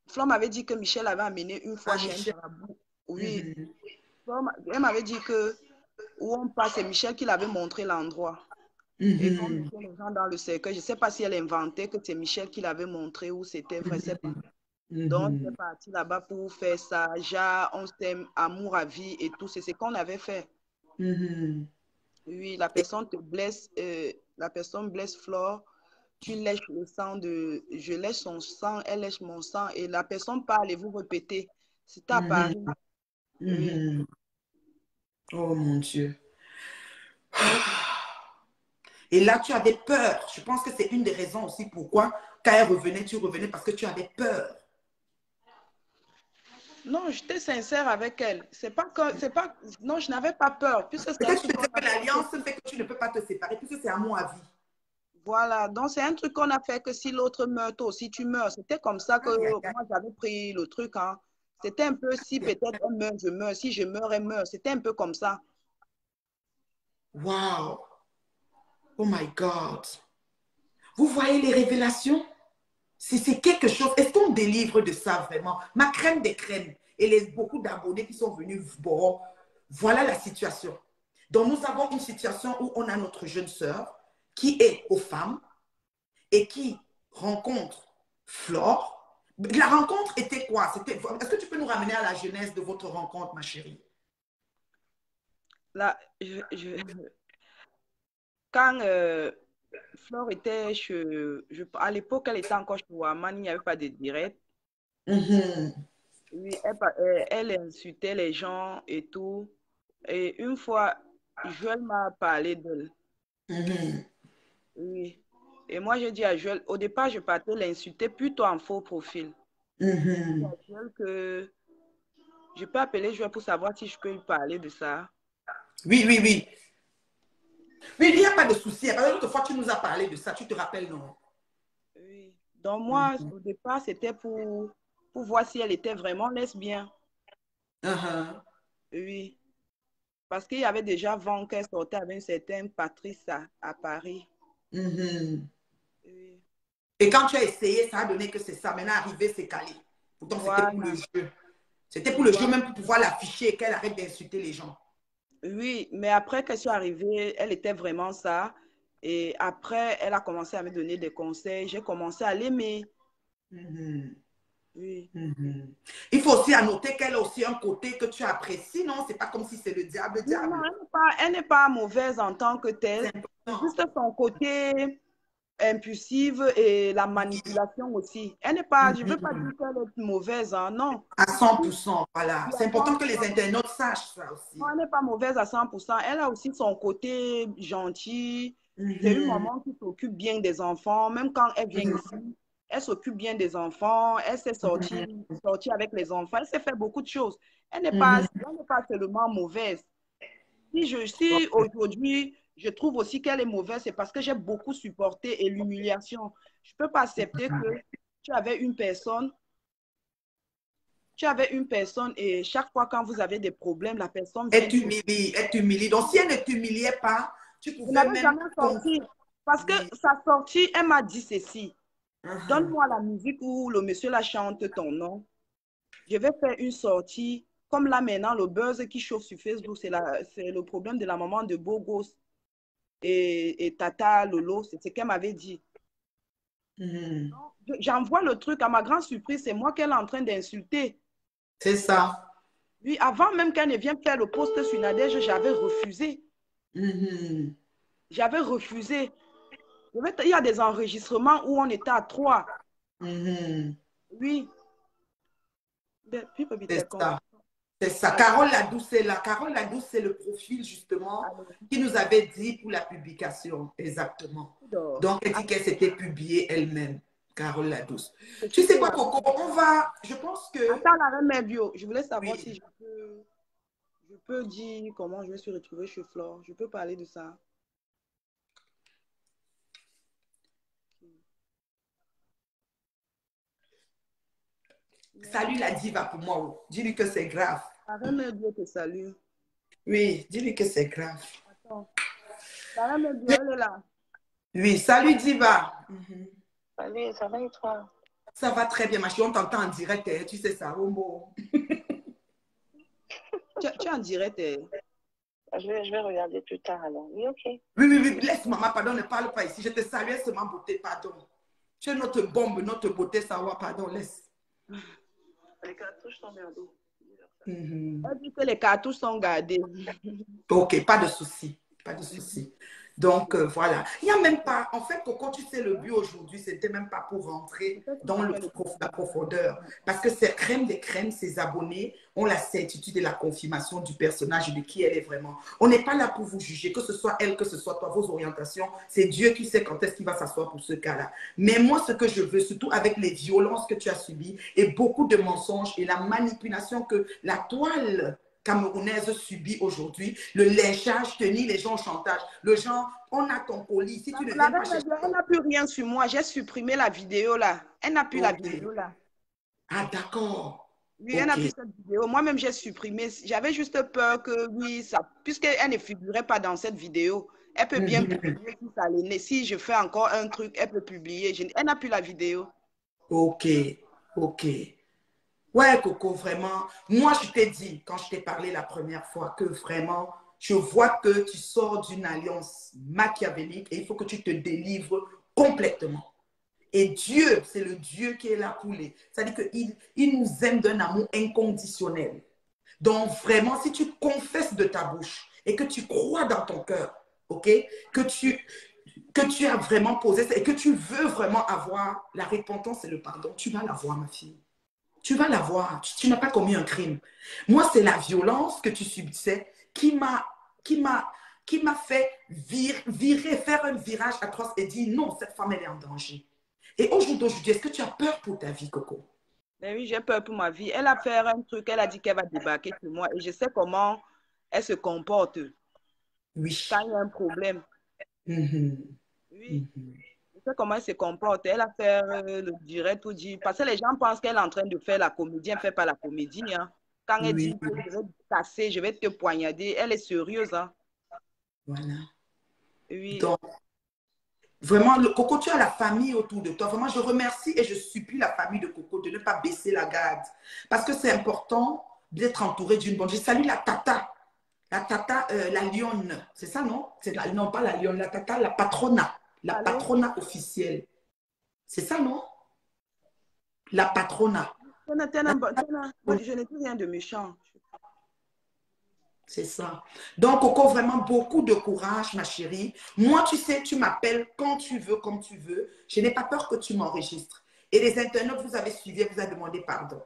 Flore m'avait dit que Michel avait amené une fois Ah, chez un Michel. marabout. Oui. Mhm. Elle m'avait dit que où on passe, c'est Michel qui l'avait montré l'endroit. Et qu'on Mhm. mettait les gens dans le cercueil. Je ne sais pas si elle inventait que c'est Michel qui l'avait montré ou c'était vrai. C'est pas. Mhm. Donc, on est Mhm. parti là-bas pour faire ça. Ja, on s'aime, amour à vie et tout. C'est ce qu'on avait fait. Mhm. Oui, la personne blesse Flore. Tu lèches le sang de... Je lèche son sang, elle lèche mon sang. Et la personne parle et vous répétez. C'était à Mhm. Paris. Oui. Mhm. Oh mon Dieu. Et là, tu avais peur. Je pense que c'est une des raisons aussi pourquoi, quand elle revenait, tu revenais parce que tu avais peur. Non, j'étais sincère avec elle. C'est pas que, c'est pas, non, je n'avais pas peur, puisque c'est un Peut-être que truc tu te qu'on disais a que fait. l'alliance fait que tu ne peux pas te séparer puisque c'est amour à vie. Voilà, donc c'est un truc qu'on a fait que si l'autre meurt, toi aussi tu meurs. C'était comme ça que Aïe, aïe, aïe, moi j'avais pris le truc, hein. C'était un peu si aïe. peut-être elle meurt, je meurs. Si je meurs, elle meurt. C'était un peu comme ça. Wow. Oh my God. Vous voyez les révélations? C'est quelque chose. Est-ce qu'on délivre de ça vraiment? Ma crème des crèmes et beaucoup d'abonnés qui sont venus, bon, voilà la situation. Donc, nous avons une situation où on a notre jeune sœur qui est aux femmes et qui rencontre Flore. La rencontre était quoi? Est-ce que tu peux nous ramener à la genèse de votre rencontre, ma chérie? Là, quand Flore était à l'époque, elle était encore chez Waman, il n'y avait pas de direct. Mhm, Oui, elle insultait les gens et tout. Et une fois, Joël m'a parlé d'elle. mhm, Oui. Et moi, j'ai dit à Joël, au départ, je partais l'insulter plutôt en faux profil. J'ai dit mhm. à Joël que je peux appeler Joël pour savoir si je peux lui parler de ça. Oui, oui, oui. Oui, il n'y a pas de souci. L'autre fois, tu nous as parlé de ça. Tu te rappelles, non? Oui. Donc moi, Mhm. au départ, c'était pour voir si elle était vraiment lesbienne. Uh-huh. Oui. Parce qu'il y avait déjà vent qu'elle sortait avec une certaine Patrice à Paris. Mhm. Oui. Et quand tu as essayé, ça a donné que c'est ça. Maintenant, arrivé, c'est calé. Pourtant, c'était pour le Voilà. jeu. C'était pour le jeu, Voilà. même pour pouvoir l'afficher et qu'elle arrête d'insulter les gens. Oui, mais après qu'elle soit arrivée, elle était vraiment ça. Et après, elle a commencé à me donner des conseils. J'ai commencé à l'aimer. Mhm. Oui. Mhm. Il faut aussi annoter qu'elle a aussi un côté que tu apprécies, non? C'est pas comme si c'est le diable, Non, non, diable. elle n'est pas mauvaise en tant que C'est telle. C'est important. juste son côté impulsive et la manipulation aussi. Elle n'est pas, je ne veux pas dire Mhm. qu'elle est mauvaise, hein, non. À Oui, 100%, voilà. oui, C'est à important que les 100%. internautes sachent ça Non, aussi. elle n'est pas mauvaise à 100%. Elle a aussi son côté gentil. C'est une Mhm. maman qui s'occupe bien des enfants. Même quand elle vient Mhm. ici, elle s'occupe bien des enfants. Elle s'est sortie avec les enfants. Elle s'est fait beaucoup de choses. Mhm. Elle n'est pas seulement mauvaise. Si Ok. aujourd'hui, je trouve aussi qu'elle est mauvaise, c'est parce que j'ai beaucoup supporté et l'humiliation. Je ne peux pas accepter que tu avais une personne, tu avais une personne et chaque fois quand vous avez des problèmes, la personne vient Elle te... t'humilie, elle t'humilie. Donc, si elle ne t'humiliait pas, tu Je pouvais n'avais même... jamais sorti. Parce que Oui. sa sortie, elle m'a dit ceci. Mhm. Donne-moi la musique où le monsieur la chante ton nom. Je vais faire une sortie. Comme là maintenant, le buzz qui chauffe sur Facebook, c'est le problème de la maman de Bogos et Tata Lolo. C'est ce qu'elle m'avait dit. Mhm. J'envoie le truc. À ma grande surprise, c'est moi qu'elle est en train d'insulter. C'est ça. Oui, avant même qu'elle ne vienne faire le post sur Nadège, j'avais refusé. Mhm. J'avais refusé. Il y a des enregistrements où on était à trois. Mhm. Oui. Ben, puis, C'est ça. C'est ça. Carole Ladouce est là. Carole Ladouce, c'est le profil justement qui nous avait dit pour la publication. Exactement. Donc, elle dit qu'elle s'était publiée elle-même. Carole Ladouce. Tu sais quoi, Coco? On va, je pense que... Attends, la reine mes bio. Je voulais savoir Oui. si je peux dire comment je me suis retrouvée chez Flore. Je peux parler de ça. Salut la diva pour moi. Oh. Dis-lui que c'est grave. La reine mes bio te salue. Oui, dis-lui que c'est grave. Attends. La reine mes bio, elle est là. Oui, salut diva. Salut, ça va et toi? Ça va très bien, ma chérie. On t'entend en direct, hein. Tu sais ça, Rombo. Tu es en direct. Je vais regarder plus tard alors. Oui, ok. Oui. Laisse maman, pardon, ne parle pas ici. Je te salue seulement beauté, pardon. Tu es notre bombe, notre beauté, ça va, pardon, laisse. Les cartouches sont gardées. Elle dit que les cartouches sont gardées. Ok, pas de souci. Pas de souci. Donc, voilà. Il n'y a même pas, en fait, Coco, tu sais, le but aujourd'hui, c'était même pas pour rentrer dans la profondeur. Parce que c'est crème des crèmes, ses abonnés ont la certitude et la confirmation du personnage et de qui elle est vraiment. On n'est pas là pour vous juger, que ce soit elle, que ce soit toi, vos orientations. C'est Dieu qui sait quand est-ce qu'il va s'asseoir pour ce cas-là. Mais moi, ce que je veux, surtout avec les violences que tu as subies et beaucoup de mensonges et la manipulation que la toile camerounaise subit aujourd'hui, le lynchage, tenir les gens au chantage. Le genre, on a ton colis, si tu ne viens pas chercher... Elle n'a plus rien sur moi, j'ai supprimé la vidéo là. Elle n'a plus la vidéo là. Ah d'accord. Oui, elle n'a plus cette vidéo. Moi-même, j'ai supprimé. J'avais juste peur que, oui, ça, puisqu'elle ne figurait pas dans cette vidéo, elle peut bien publier si ça l'est. Si je fais encore un truc, elle peut publier. Elle n'a plus la vidéo. Ok. Ouais, Coco, vraiment. Moi, je t'ai dit, quand je t'ai parlé la première fois, que vraiment, je vois que tu sors d'une alliance machiavélique et il faut que tu te délivres complètement. Et Dieu, c'est le Dieu qui est là pour les... C'est-à-dire qu'il nous aime d'un amour inconditionnel. Donc, vraiment, si tu confesses de ta bouche et que tu crois dans ton cœur, ok, que tu as vraiment posé ça et que tu veux vraiment avoir la repentance et le pardon, tu vas l'avoir, ma fille. Tu vas l'avoir. Tu n'as pas commis un crime. Moi, c'est la violence que tu subissais qui m'a fait virer, faire un virage atroce et dire non, cette femme, elle est en danger. Et aujourd'hui, est-ce que tu as peur pour ta vie, Coco? Mais oui, j'ai peur pour ma vie. Elle a fait un truc, elle a dit qu'elle va débarquer sur moi et je sais comment elle se comporte. Oui. Quand il y a un problème. Oui. Je sais comment elle se comporte. Elle a fait le direct ou dit. Parce que les gens pensent qu'elle est en train de faire la comédie. Elle ne fait pas la comédie. Hein. Quand elle dit que je vais te casser, je vais te poignarder, elle est sérieuse. Hein. Voilà. Oui. Donc, vraiment, Coco, tu as la famille autour de toi. Vraiment, je remercie et je supplie la famille de Coco de ne pas baisser la garde. Parce que c'est important d'être entouré d'une bonne... Je salue la tata. La tata, la lionne. C'est ça, non? Non, pas la lionne. La tata, la patrona. La patrona officielle. C'est ça, non? La patrona. Je n'ai plus rien de méchant. C'est ça. Donc, Coco, vraiment beaucoup de courage, ma chérie. Moi, tu sais, tu m'appelles quand tu veux, comme tu veux. Je n'ai pas peur que tu m'enregistres. Et les internautes, vous avez suivi, vous avez demandé pardon.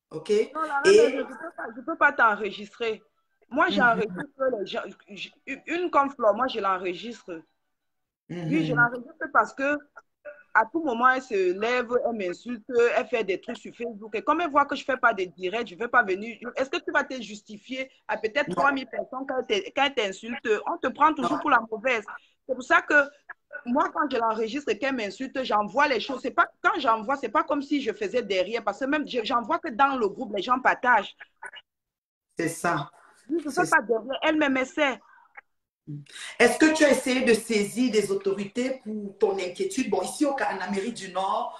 OK? Non, je ne peux pas t'enregistrer. Moi, j'enregistre les gens. Une comme Flore, moi, je l'enregistre. Oui, je l'enregistre parce que à tout moment, elle se lève, elle m'insulte, elle fait des trucs sur Facebook. Et comme elle voit que je ne fais pas de direct, je ne vais pas venir. Est-ce que tu vas te justifier à peut-être 3000 personnes quand elle t'insulte? On te prend toujours pour la mauvaise. C'est pour ça que moi, quand je l'enregistre et qu'elle m'insulte, j'envoie les choses. C'est pas, quand j'envoie, ce n'est pas comme si je faisais derrière. Parce que même, j'envoie que dans le groupe, les gens partagent. C'est ça. Je ne fais pas derrière. Elle me essaie. Est-ce que tu as essayé de saisir des autorités pour ton inquiétude? Bon, ici en Amérique du Nord,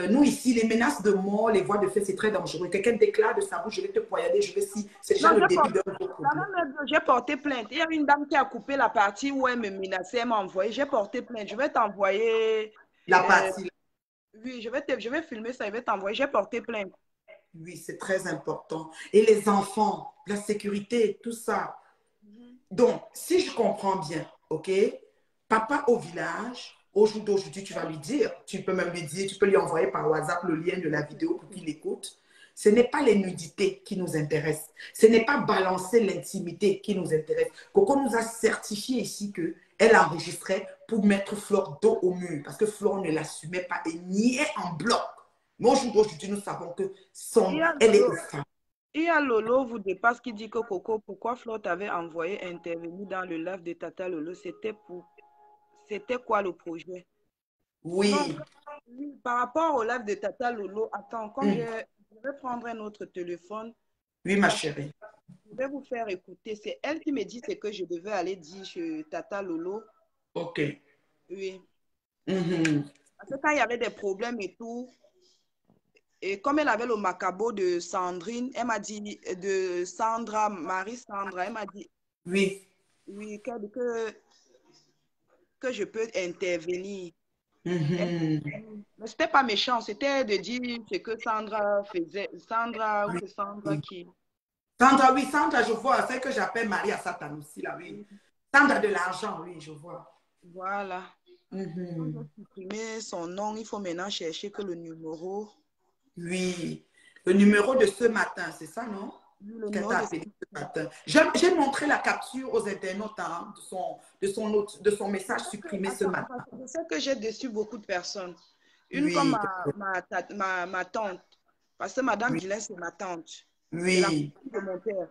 nous ici, les menaces de mort, les voies de fait, c'est très dangereux. Quelqu'un déclare de sa bouche, je vais te poignarder, je vais si. C'est déjà le début d'un gros problème. J'ai porté plainte. Il y a une dame qui a coupé la partie où elle me menaçait, elle m'a envoyé. J'ai porté plainte. Je vais t'envoyer. La partie. Oui, je vais filmer ça, je vais t'envoyer. J'ai porté plainte. Oui, c'est très important. Et les enfants, la sécurité, tout ça. Donc, si je comprends bien, OK, papa au village, au jour d'aujourd'hui, tu vas lui dire, tu peux même lui dire, tu peux lui envoyer par WhatsApp le lien de la vidéo pour qu'il écoute. Ce n'est pas les nudités qui nous intéressent. Ce n'est pas balancer l'intimité qui nous intéresse. Coco nous a certifié ici qu'elle enregistrait pour mettre Flore dos au mur parce que Flore ne l'assumait pas et niait en bloc. Mais aujourd'hui, nous savons que elle est au fond. Il y a Lolo vous dépasse qui dit que Coco, pourquoi Flore t'avait envoyé intervenir dans le live de Tata Lolo? C'était quoi le projet? Oui. Non, par rapport au live de Tata Lolo, attends, comme je vais prendre un autre téléphone. Oui, ma chérie. Je vais vous faire écouter. C'est elle qui me dit ce que je devais aller dire chez Tata Lolo. Ok. Oui. Parce que quand il y avait des problèmes et tout, et comme elle avait le macabo de Sandrine, elle m'a dit, de Sandra, Marie-Sandra, elle m'a dit, oui, oui, que je peux intervenir. Mm-hmm. Mais c'était pas méchant, c'était de dire ce que Sandra faisait. Sandra, ou que Sandra qui... Sandra, oui, Sandra, je vois, c'est que j'appelle Maria Satan aussi, là, oui. Sandra de l'argent, oui, je vois. Voilà. Quand j'ai supprimé son nom, il faut maintenant chercher que le numéro. Oui, le numéro de ce matin, c'est ça, non? Le Qu'elle numéro t'a de... appelé ce matin. J'ai montré la capture aux internautes hein, de son message supprimé ce matin. Je sais que j'ai déçu beaucoup de personnes. Une comme Oui, ma tante. Parce que Madame oui, Guilain, c'est ma tante. C'est la oui. cousine de mon père.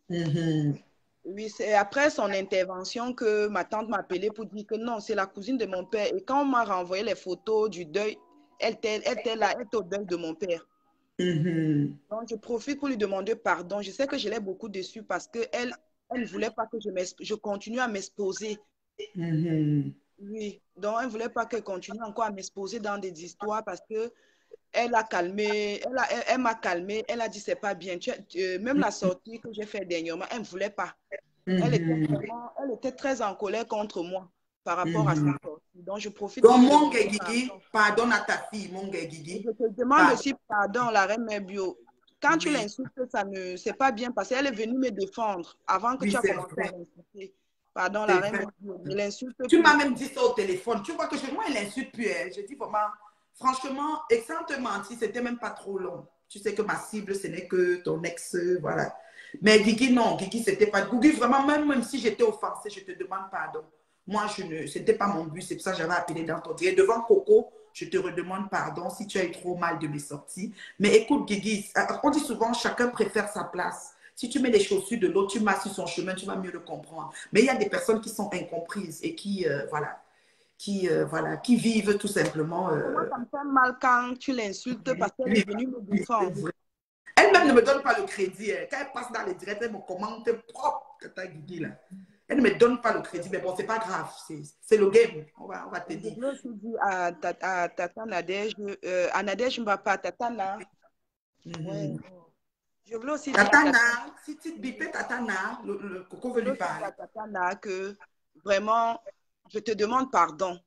Mm-hmm. Oui, c'est après son intervention que ma tante m'a appelé pour dire que non, c'est la cousine de mon père. Et quand on m'a renvoyé les photos du deuil, elle était là, elle était au deuil de mon père. Mm-hmm. Donc, je profite pour lui demander pardon. Je sais que je l'ai beaucoup déçue parce qu'elle ne voulait pas que je continue à m'exposer. Mm-hmm. Oui, donc elle ne voulait pas qu'elle continue encore à m'exposer dans des histoires parce que elle a calmé, elle m'a calmé, elle a dit c'est pas bien. Même la sortie que j'ai faite dernièrement, elle ne voulait pas. Elle était très en colère contre moi par rapport à cette sortie. Donc je profite pour Donc, lui mon demander Guigui, pardon. pardonne à ta fille, mon Et Guigui. je te demande Pardon. aussi pardon, la reine mère bio. Quand tu Oui, l'insultes, c'est pas bien parce qu'elle est venue me défendre avant que oui, tu as c'est commencé à vrai. l'insulter. Pardon, la C'est reine vrai. mère bio. Ne l'insulte Tu plus. m'as même dit ça au téléphone. Tu vois que moi, elle insulte plus. Hein. Je dis vraiment, franchement, et sans te mentir, c'était même pas trop long. Tu sais que ma cible, ce n'est que ton ex, voilà. Mais Guigui, non, Guigui, c'était pas. Guigui, vraiment, même si j'étais offensée, je te demande pardon. Moi, ce n'était pas mon but. C'est pour ça que j'avais appelé dans ton direct. Devant Coco, je te redemande pardon si tu as eu trop mal de mes sorties. Mais écoute, Guigui, on dit souvent, chacun préfère sa place. Si tu mets les chaussures de l'autre, tu marches sur son chemin, tu vas mieux le comprendre. Mais il y a des personnes qui sont incomprises et qui, voilà, qui vivent tout simplement. Moi, ça me fait mal quand tu l'insultes parce qu'elle est venue me défendre. Elle-même ne me donne pas le crédit. Hein. Quand elle passe dans les directs, elle me commente propre, Tata Guigui, là. Elle ne me donne pas le crédit, mais bon, c'est pas grave. C'est le game. On va te dire. Je veux aussi dire à Tata Nadège, à Nadège Mbapa, Tatana. Ouais. Je voulais aussi dire à Tatana, Tatana, si tu bipes Tatana, le Coco veut lui parler. Que vraiment, je te demande pardon.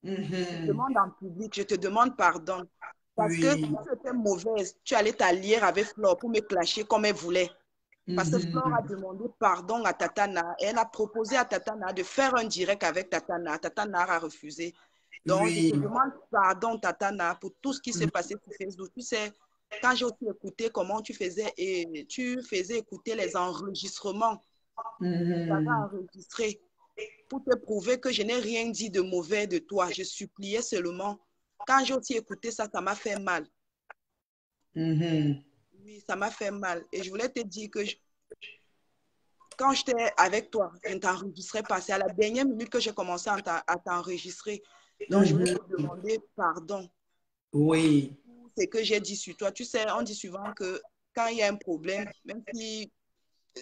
Je te Mm-hmm. demande en public, je te demande pardon. Parce que si Oui. tu étais mauvaise, tu allais t'allier avec Flore pour me clasher comme elle voulait. Parce que Flore a demandé pardon à Tatana. Et elle a proposé à Tatana de faire un direct avec Tatana. Tatana a refusé. Donc, je Oui. te demande pardon, Tatana, pour tout ce qui s'est passé sur Facebook. Tu sais, quand j'ai aussi écouté comment tu faisais écouter les enregistrements que tu avais enregistrés pour te prouver que je n'ai rien dit de mauvais de toi. Je suppliais seulement. Quand j'ai aussi écouté ça, ça m'a fait mal. Oui, ça m'a fait mal. Et je voulais te dire que quand j'étais avec toi, je ne t'enregistrais pas. C'est à la dernière minute que j'ai commencé à t'enregistrer. Donc, je voulais te demander pardon. Oui. C'est que j'ai dit sur toi. Tu sais, on dit souvent que quand il y a un problème,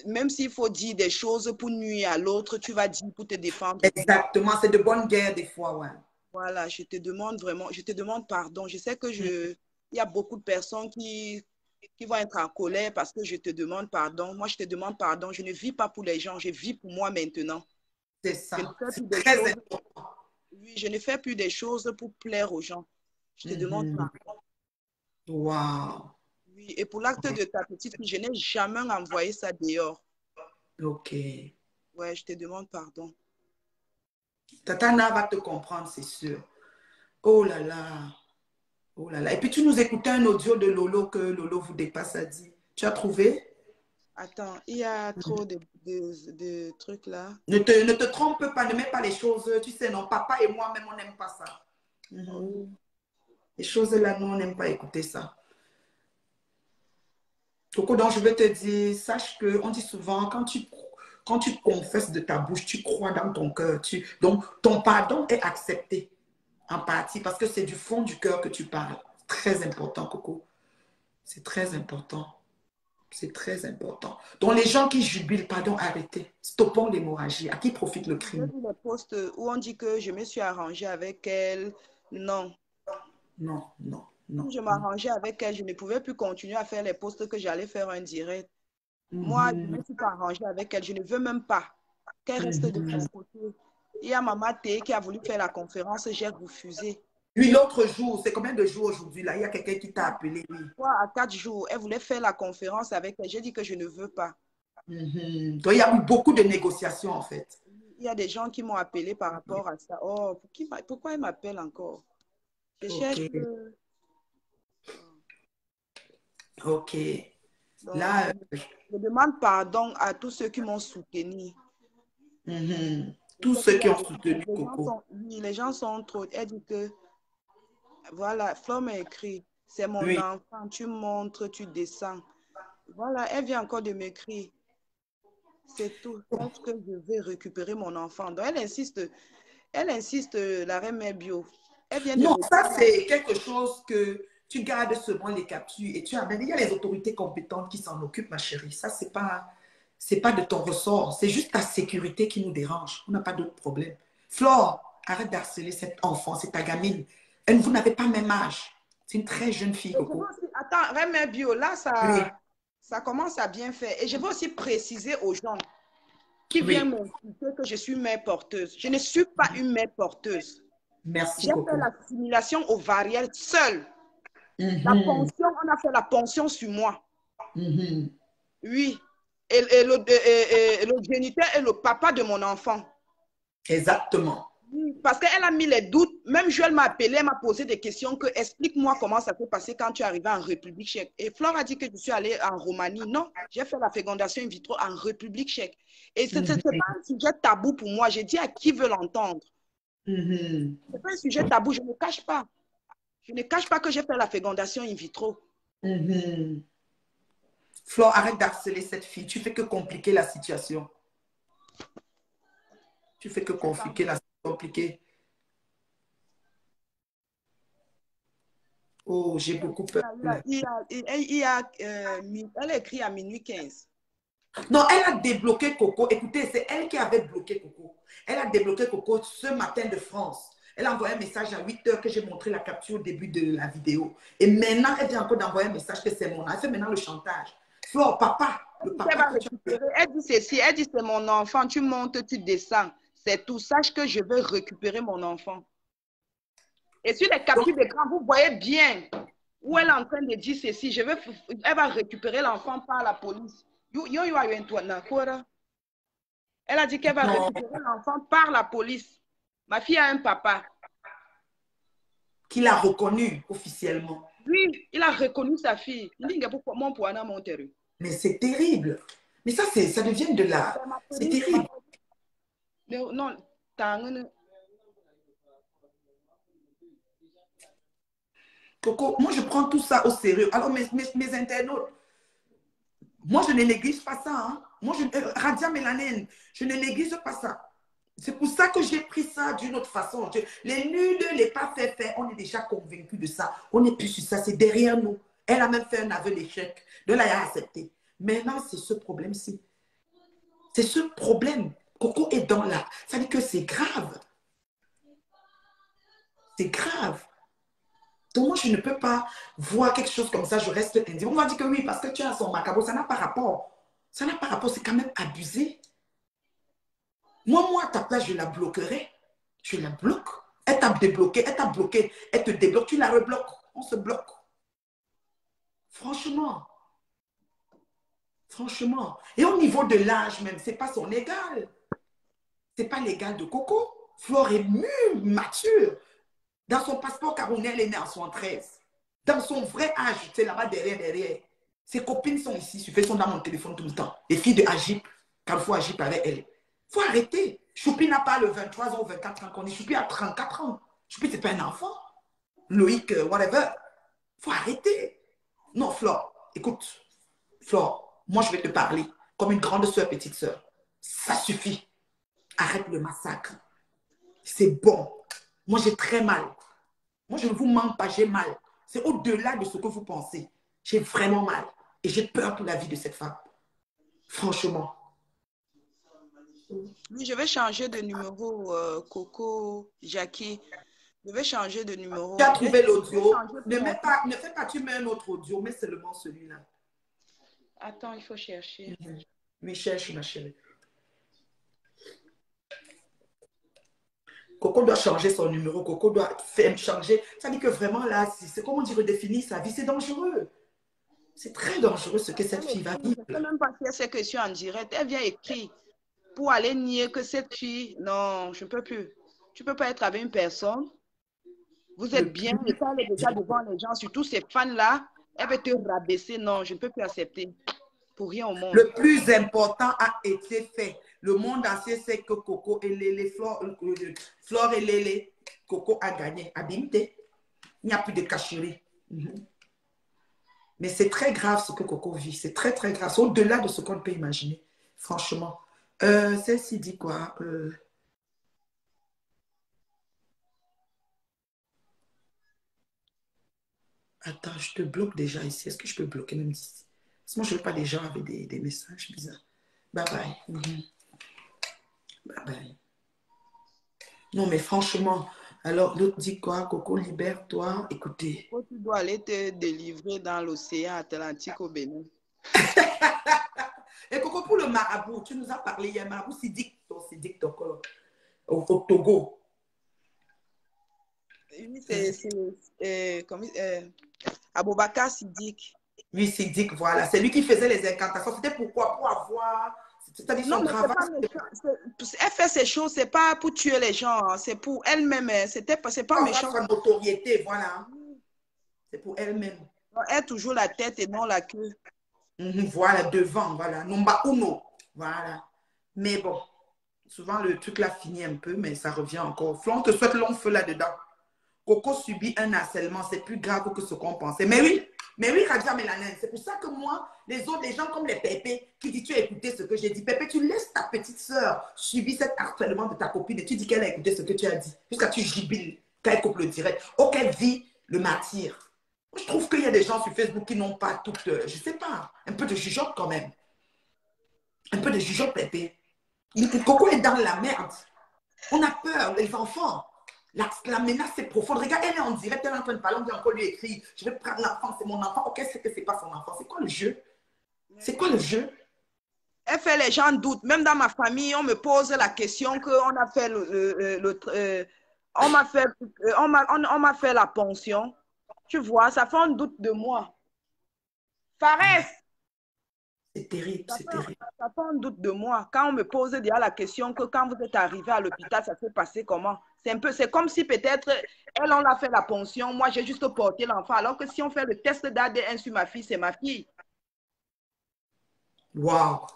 même s'il faut dire des choses pour nuire à l'autre, tu vas dire pour te défendre. Exactement, c'est de bonne guerre des fois, ouais. Voilà, je te demande vraiment, je te demande pardon. Je sais que il y a beaucoup de personnes qui vont être en colère parce que je te demande pardon. Moi, je te demande pardon. Je ne vis pas pour les gens, je vis pour moi maintenant. C'est Je ne ça. fais plus C'est des très choses. important. Oui, je ne fais plus des choses pour plaire aux gens. Je te demande pardon. Wow. Oui, et pour l'acte de ta petite fille, je n'ai jamais envoyé ça dehors. Ok. Ouais, je te demande pardon. Tatana va te comprendre, c'est sûr. Oh là là. Oh là là. Et puis tu nous écoutais un audio de Lolo que Lolo vous dépasse, a dit. Tu as trouvé? Attends, il y a trop de trucs là. Ne te trompe pas, ne mets pas les choses. Tu sais, non, papa et moi-même, on n'aime pas ça. Oui. Les choses là, nous, on n'aime pas écouter ça. Coco, donc je vais te dire, sache que on dit souvent, quand tu confesses de ta bouche, tu crois dans ton cœur. Donc, ton pardon est accepté en partie parce que c'est du fond du cœur que tu parles. Très important, Coco. C'est très important. C'est très important. Donc, les gens qui jubilent, pardon, arrêtez. Stoppons l'hémorragie. À qui profite le J'ai crime? vu les posts où on dit que je me suis arrangée avec elle. Non. Non, non, non, Si je non. m'arrangeais avec elle, je ne pouvais plus continuer à faire les posts que j'allais faire un direct. Moi, je ne Mhm, me suis pas arrangée avec elle. Je ne veux même pas qu'elle reste de son mhm. côté. Il y a Maman T qui a voulu faire la conférence, j'ai refusé. Puis l'autre jour, c'est combien de jours aujourd'hui là? Il y a quelqu'un qui t'a appelé, oui. 3 à 4 jours, elle voulait faire la conférence avec elle. J'ai dit que je ne veux pas. Mhm. Donc, il y a eu beaucoup de négociations en fait. Il y a des gens qui m'ont appelé par rapport à ça. Oh, pourquoi elle m'appelle encore? Je Ok, cherche. ok. Donc, Là, je demande pardon à tous ceux qui m'ont soutenu. Je tous sais qu'il ceux y qui a ont soutenu les gens Coco. sont, oui, les gens sont trop. Elle dit que, voilà, Flo m'a écrit, c'est mon Oui. enfant, tu montres, tu descends. Voilà, elle vient encore de m'écrire. C'est tout. Est-ce que je vais récupérer mon enfant? Donc, elle insiste, la reine mère bio. Elle vient de Non, me ça dire, c'est quelque chose que tu gardes seulement les captures et tu amènes. Il y a les autorités compétentes qui s'en occupent, ma chérie. Ça, c'est pas de ton ressort. C'est juste ta sécurité qui nous dérange. On n'a pas d'autre problème. Flore, arrête d'harceler cet enfant, c'est ta gamine. Vous n'avez pas même âge. C'est une très jeune fille, et je veux Coco. aussi, attends, reine mère bio, là, Oui, ça commence à bien faire. Et je veux aussi préciser aux gens qui viennent oui. m'insulter que je suis mère porteuse. Je ne suis pas une mère porteuse. Merci, J'ai fait Coco. la simulation ovarienne seule. La Mhm, ponction, on a fait la ponction sur moi. mhm. Oui. Et le géniteur est le papa de mon enfant. Exactement. Oui, parce qu'elle a mis les doutes. Même Joël m'a appelé, elle m'a posé des questions que explique-moi comment ça s'est passé quand tu es arrivé en République tchèque. Et Flore a dit que je suis allée en Roumanie. Non, j'ai fait la fécondation in vitro en République tchèque. Et ce n'est Mhm, pas un sujet tabou pour moi. J'ai dit à qui veut l'entendre. mhm, Ce n'est pas un sujet tabou, je ne cache pas. Je ne cache pas que j'ai fait la fécondation in vitro. mhm. Flore, arrête d'harceler cette fille. Tu fais que compliquer la situation. Tu fais que compliquer la compliquer. Oh, j'ai beaucoup peur. Elle a écrit à minuit 15. Non, elle a débloqué Coco. Écoutez, c'est elle qui avait bloqué Coco. Elle a débloqué Coco ce matin de France. Elle a envoyé un message à 8 heures que j'ai montré la capture au début de la vidéo. Et maintenant, elle vient encore d'envoyer un message que c'est mon. Elle fait maintenant le chantage. Flore, papa, le Elle papa va que tu as. récupérer. Elle dit ceci, elle dit c'est mon enfant, tu montes, tu descends. C'est tout. Sache que je vais récupérer mon enfant. Et sur les Donc, captures d'écran, vous voyez bien où elle est en train de dire ceci. Elle va récupérer l'enfant par la police. Elle a dit qu'elle va non, récupérer l'enfant par la police. Ma fille a un papa. qu'il a reconnu officiellement. Lui, il a reconnu sa fille. Mais c'est terrible. Mais ça devient de la. C'est terrible. Non, Coco, moi, je prends tout ça au sérieux. Alors, mes internautes, moi, je ne néglige pas ça. Hein. Moi, Radia Mélanène, je ne néglige pas ça. C'est pour ça que j'ai pris ça d'une autre façon. Les nuls, les pas fait, on est déjà convaincus de ça. On n'est plus sur ça, c'est derrière nous. Elle a même fait un aveu d'échec. De là, elle a accepté. Maintenant, c'est ce problème-ci. C'est ce problème. Coco est dans là. Ça veut dire que c'est grave. C'est grave. Donc, moi, je ne peux pas voir quelque chose comme ça, je reste indigne. On va dire que oui, parce que tu as son macabre, ça n'a pas rapport. Ça n'a pas rapport, c'est quand même abusé. Moi, à ta place, je la bloquerai. Je la bloque. Elle t'a débloqué, elle t'a bloqué, elle te débloque, tu la rebloques. On se bloque. Franchement. Franchement. Et au niveau de l'âge même, ce n'est pas son égal. Ce n'est pas l'égal de Coco. Flore est mûre, mature. Dans son passeport camerounais, elle est née en 73. Dans son vrai âge, c'est là-bas derrière. Ses copines sont ici, sont dans mon téléphone tout le temps. Les filles de Agip, Carrefour Agip avec elle. Il faut arrêter. Choupi n'a pas le 23 ans ou 24 ans qu'on dit. Choupi a 34 ans. Choupi, c'est pas un enfant. Loïc, whatever. Il faut arrêter. Non, Flore, écoute. Flore, moi, je vais te parler comme une grande soeur, petite soeur. Ça suffit. Arrête le massacre. C'est bon. Moi, j'ai très mal. Moi, je ne vous mens pas, j'ai mal. C'est au-delà de ce que vous pensez. J'ai vraiment mal. Et j'ai peur pour la vie de cette femme. Franchement. Oui, je vais changer de numéro, Coco, Jackie. Je vais changer de numéro. Tu as trouvé l'audio. Ne fais pas, tu mets un autre audio, mais seulement celui-là. Attends, il faut chercher. Oui, cherche, ma chérie. Coco doit changer son numéro. Coco doit faire changer. Ça dit que vraiment, là, c'est comment dire, redéfinir sa vie. C'est dangereux. C'est très dangereux ce que cette fille va vivre. Je ne sais même pas si elle sait que je suis en direct. Elle vient écrire pour aller nier que cette fille... Non, je ne peux plus. Tu ne peux pas être avec une personne. Vous êtes bien, et quand elle est déjà devant les gens, surtout ces fans-là, elle veut te rabaisser. Non, je ne peux plus accepter. Pour rien au monde. Le plus important a été fait. Le monde entier sait que Coco et Lélé, Flore et Lélé, Coco a gagné. Abimté. Il n'y a plus de cacherie. Mais c'est très grave ce que Coco vit. C'est très, très grave. C'est au-delà de ce qu'on peut imaginer. Franchement. Celle-ci dit quoi? Attends, je te bloque déjà ici. Est-ce que je peux bloquer même ici? Parce que moi, je ne veux pas des gens avec des messages bizarres. Bye bye. Bye bye. Non, mais franchement, alors l'autre dit quoi? Coco, libère-toi. Écoutez. Coco, tu dois aller te délivrer dans l'océan Atlantique au Bénin. Et Coco, pour le marabout, tu nous as parlé hier, marabout Sidik, au Togo. Oui, c'est Aboubakar Sidik. Oui, Sidik, voilà. C'est lui qui faisait les incantations. C'était pourquoi? Pour avoir... C'est-à-dire son travail. Elle fait ces choses, c'est pas pour tuer les gens, hein, c'est pour elle-même. C'est pas méchant. Sa notoriété, voilà. C'est pour elle-même. Elle a toujours la tête et non la queue. Voilà, devant, voilà. Nomba uno, voilà. Mais bon, souvent le truc là finit un peu, mais ça revient encore. Flon te souhaite long feu là-dedans. Coco subit un harcèlement, c'est plus grave que ce qu'on pensait. Mais oui, Radia Mélanène, c'est pour ça que moi, les gens comme les Pépé, qui disent tu as écouté ce que j'ai dit. Pépé, tu laisses ta petite soeur subir cet harcèlement de ta copine et tu dis qu'elle a écouté ce que tu as dit. Jusqu'à tu gibiles, qu'elle coupe le direct. Oh, qu'elle vit le martyr. Je trouve qu'il y a des gens sur Facebook qui n'ont pas toute, je sais pas, un peu de jugeote quand même. Un peu de jugeote, Pépé. Coco est dans la merde. On a peur, les enfants. La menace est profonde. Regarde, elle est en direct, elle est en train de parler, on vient encore lui écrire. Je vais prendre l'enfant, c'est mon enfant. Ok, c'est que c'est pas son enfant. C'est quoi le jeu? C'est quoi le jeu? Elle fait les gens doutent. Même dans ma famille, on me pose la question qu'on a fait on m'a fait la pension. Tu vois, ça fait un doute de moi. Fares! C'est terrible, c'est terrible. Ça fait un doute de moi. Quand on me pose déjà la question que quand vous êtes arrivé à l'hôpital, ça s'est passé comment? C'est comme si peut-être, elle, on l'a fait la pension, moi, j'ai juste porté l'enfant. Alors que si on fait le test d'ADN sur ma fille, c'est ma fille. Waouh!